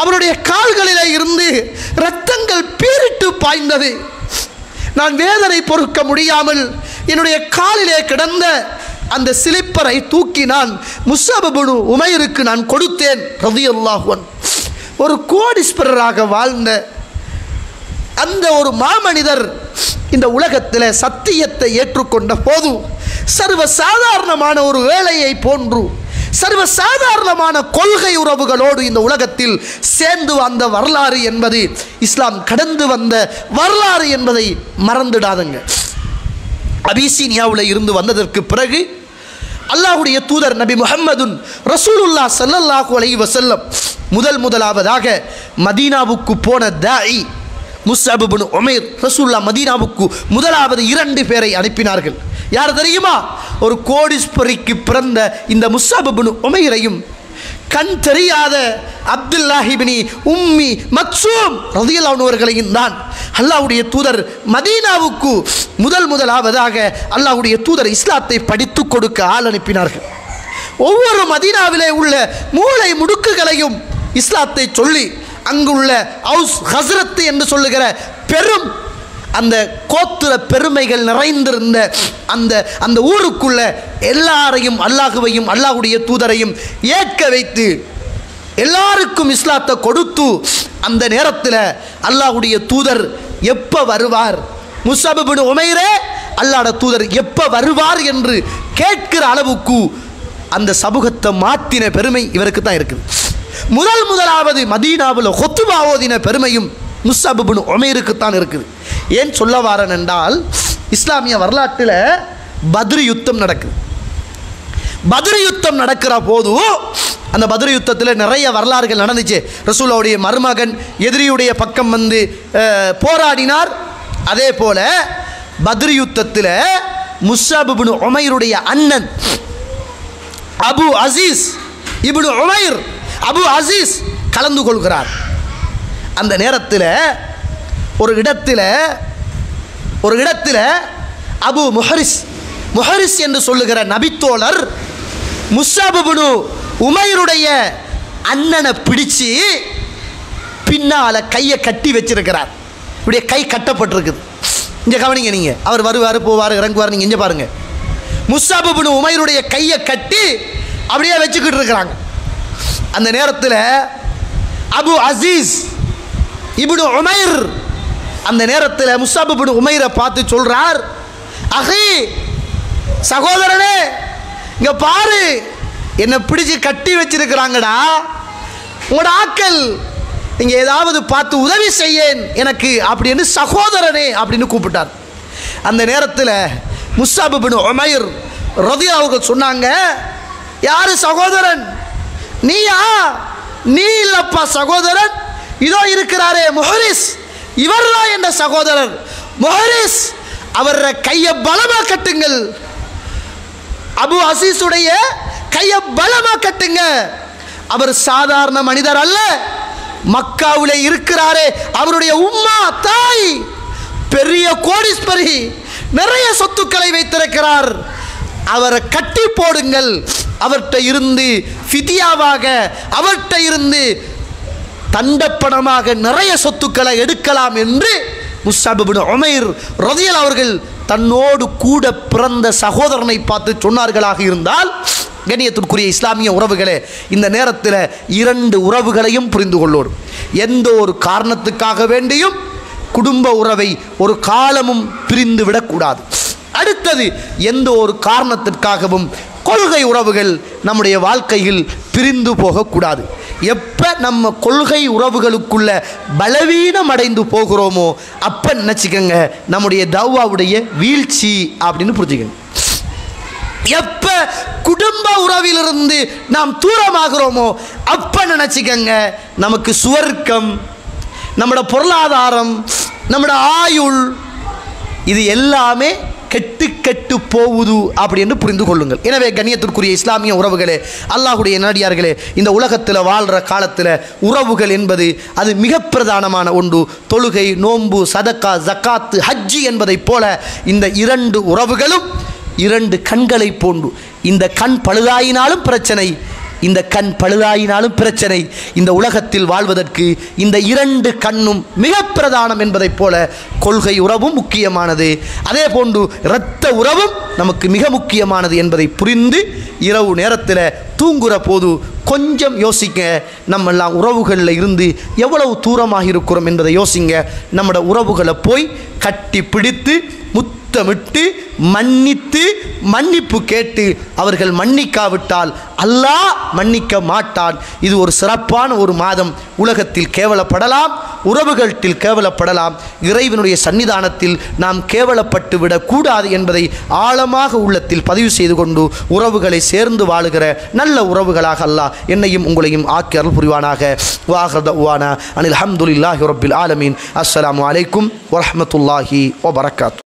Speaker 1: அவருடைய கால்களிலே இருந்து இரத்தங்கள் பீரிட்டு பாய்ந்தது. நான் வேதனை பொறுக்க முடியாமல் என்னுடைய காலிலே கிடந்த அந்த சிலிப்பரை தூக்கி நான் முஸ்அப் இப்னு உமைருக்கு நான் கொடுத்தேன் ரலியல்லாஹு அன்ஹு. ஒரு கோடீஸ்வரராக வாழ்ந்த அந்த ஒரு மாமனிதர் இந்த உலகத்தில் சத்தியத்தை ஏற்றுக்கொண்ட போது சர்வசாதாரணமான ஒரு வேலையை போன்று சர்வசாதாரணமான கொள்கை உறவுகளோடு இந்த உலகத்தில் சேர்ந்து வந்த வரலாறு என்பது இஸ்லாம் கடந்து வந்த வரலாறு என்பதை மறந்துடாதுங்க. அபிசீனியாவில் இருந்து வந்ததற்கு பிறகு அல்லாஹ்வுடைய தூதர் நபி முஹம்மதுன் ரசூலுல்லாஹ் ஸல்லல்லாஹு அலைஹி வஸல்லம் முதலாவதாக மதீனாவுக்கு போன தாயி முஸ்அப் இப்னு உமைர். ரசூலுல்லாஹ் மதீனாவுக்கு முதலாவது 2 பேரை அனுப்பினார்கள். யார் தெரியுமா? ஒரு கோடீஸ்வரிக்கு பிறந்த இந்த முஸ்அப் இப்னு உமைரையும் கண் தெரியாத அப்துல்லாஹ் இப்னு உம்மி மக்சூம் ரலியல்லாஹு அன்ஹு அவர்களையும் தான் அல்லாஹ்வுடைய தூதர் மதீனாவுக்கு முதலாவதாக அல்லாஹ்வுடைய தூதர் இஸ்லாத்தை படித்து கொடுக்க ஆள் அனுப்பினார்கள். ஒவ்வொரு மதீனாவிலே உள்ள மூளை முடுக்குகளையும் இஸ்லாத்தை சொல்லி அங்குள்ள ஹவுஸ் ஹஸ்ரத் என்று சொல்லுகிற பெரும் அந்த கோத்திர பெருமைகள் நிறைந்திருந்த அந்த ஊருக்குள்ள எல்லாரையும் அல்லாஹுவையும் அல்லாஹ்வுடைய தூதரையும் ஏற்க வைத்து எல்லாருக்கும் இஸ்லாத்தை கொடுத்து அந்த நேரத்தில் அல்லாஹ்வுடைய தூதர் எப்போ வருவார், முஸ்அப் இப்னு உமைரே அல்லாஹ்வுடைய தூதர் எப்போ வருவார் என்று கேட்கிற அளவுக்கு அந்த சமூகத்தை மாற்றின பெருமை இவருக்கு தான் இருக்குது. முதலாவது மதீனாவில் ஹுத்பா ஓதின பெருமையும் முஸ்அப் இப்னு உமைருக்கு தான் இருக்குது. ஏன் சொல்ல வாரன் என்றால், இஸ்லாமிய வரலாற்றில் பத்ர் யுத்தம் நடக்குது. பத்ர் யுத்தம் நடக்கிற போது அந்த பத்ர் யுத்தத்தில் நிறைய வரலாறுகள் நடந்துச்சு. ரசூலுல்லாஹ்வுடைய மருமகன் எதிரியுடைய பக்கம் வந்து போராடினார். அதே போல பத்ர் யுத்தத்தில் முஸ்அப் இப்னு உமைருடைய அண்ணன் அபு அசீஸ் இப்னு உமைர் அபு அசீஸ் கலந்து கொள்கிறார். அந்த நேரத்தில் ஒரு இடத்தில் அபு முஹரிஸ் என்று சொல்லுகிற நபித்தோழர் முஸ்அப் இப்னு உமைருடைய அண்ணனை பிடிச்சு பின்னால கையை கட்டி வச்சிருக்கிறார். இப்படியே கை கட்டப்பட்டிருக்குது. இங்கே கவனிங்க, நீங்கள் அவர் வருவார் போவார் இறங்குவார். நீங்கள் இங்கே பாருங்க, முஸ்அப் இப்னு உமைருடைய கையை கட்டி அப்படியே வச்சுக்கிட்டு இருக்கிறாங்க. அந்த நேரத்தில் அபு அசீஸ் இப்னு உமைர் அந்த நேரத்தில் முஸ்அப் இப்னு உமைரை பார்த்து சொல்றார், அஹி சகோதரனே, இங்க பாரு, என்னை பிடிச்சு கட்டி வச்சிருக்கிறாங்கடா, உங்களோட ஆக்கள், நீங்க ஏதாவது பார்த்து உதவி செய்யேன் எனக்கு அப்படின்னு சகோதரனே அப்படின்னு கூப்பிட்டார். அந்த நேரத்தில் முஸ்அப் இப்னு உமைர் ரலியல்லாஹு அன்ஹு சொன்னாங்க, யாரு சகோதரன்? நீயா? நீ இல்லப்பா சகோதரன், இதோ இருக்கிறாரே முஹரிஸ், இவர்தான் என்ற சகோதரர் முஹரிஸ், அவர கையை பலமா கட்டுங்கள், அபு அசீஸுடைய கையை பலமா கட்டுங்க, அவர் சாதாரண மனிதர் அல்ல, மக்காவிலே இருக்கிறாரே அவருடைய உம்மா தாய் பெரிய கோடீஸ்வரி, நிறைய சொத்துக்களை வைத்திருக்கிறார், அவரை கட்டி போடுங்கள், அவர்கிட்ட இருந்து ஃபிதியாவாக, அவர்கிட்ட இருந்து தண்டப்பணமாக நிறைய சொத்துக்களை எடுக்கலாம் என்று முஸ்அப் இப்னு உமைர் ரலியல்லாஹு அவர்கள் தன்னோடு கூட பிறந்த சகோதரனை பார்த்து சொன்னார்களாக இருந்தால், கண்ணியத்திற்குரிய இஸ்லாமிய உறவுகளே, இந்த நேரத்தில் இரண்டு உறவுகளையும் புரிந்து கொள்ளோம். எந்த ஒரு காரணத்துக்காக வேண்டியும் குடும்ப உறவை ஒரு காலமும் பிரிந்து விடக்கூடாது. அடுத்தது, எந்த ஒரு காரணத்திற்காகவும் கொள்கை உறவுகள் நம்முடைய வாழ்க்கையில் பிரிந்து போகக்கூடாது. எப்போ நம்ம கொள்கை உறவுகளுக்குள்ள பலவீனம் அடைந்து போகிறோமோ அப்போ நினச்சிக்கங்க நம்முடைய தவ்வாவுடைய வீழ்ச்சி அப்படின்னு புரிஞ்சுக்கங்க. எப்போ குடும்ப உறவிலிருந்து நாம் தூரமாகிறோமோ அப்போ நினச்சிக்கங்க நமக்கு சுவர்க்கம், நம்மளோட பொருளாதாரம், நம்மளோட ஆயுள், இது எல்லாமே கெட்டு கெட்டு போகுது அப்படி என்று புரிந்து கொள்ளுங்கள். எனவே கண்ணியத்திற்குரிய இஸ்லாமிய உறவுகளே, அல்லாஹ்வுடைய நல்லடியார்களே, இந்த உலகத்தில் வாழ்கிற காலத்தில் உறவுகள் என்பது அது மிக பிரதானமான ஒன்று. தொழுகை, நோன்பு, சதக்கா, ஜக்காத்து, ஹஜ்ஜி என்பதைப் போல இந்த இரண்டு உறவுகளும் இரண்டு கண்களை போன்று. இந்த கண் பழுதாயினாலும் பிரச்சனை, இந்த கண் பழுதாயினாலும் பிரச்சனை. இந்த உலகத்தில் வாழ்வதற்கு இந்த இரண்டு கண்ணும் மிக பிரதானம் என்பதைப் போல கொள்கை உறவும் முக்கியமானது. அதே போன்று இரத்த உறவும் நமக்கு மிக முக்கியமானது என்பதை புரிந்து இரவு நேரத்தில் தூங்குகிற போது கொஞ்சம் யோசிங்க, நம்மெல்லாம் உறவுகளில் இருந்து எவ்வளவு தூரமாக இருக்கிறோம் என்பதை யோசிங்க. நம்மளோட உறவுகளை போய் கட்டி பிடித்து முத்தமிட்டு மன்னித்து மன்னிப்பு கேட்டு அவர்கள் மன்னிக்காவிட்டால் அல்லாஹ் மன்னிக்க மாட்டான். இது ஒரு சிறப்பான ஒரு மாதம். உலகத்தில் கேவலப்படலாம், உறவுகளில் கேவலப்படலாம், இறைவனுடைய சன்னிதானத்தில் நாம் கேவலப்பட்டு விடக்கூடாது என்பதை ஆழமாக உள்ளத்தில் பதிவு செய்து கொண்டு உறவுகளை சேர்ந்து வாழுகிற நல்ல உறவுகளாக அல்லாஹ் என்னையும் உங்களையும் ஆக்கி அருள் புரிவானாக. வாஹிர் தஅவானா அனில் ஹம்துலில்லாஹி ரப்பில் ஆலமீன். அஸ்ஸலாமு அலைக்கும் வரஹ்மத்துல்லாஹி வபரகாத்துஹு.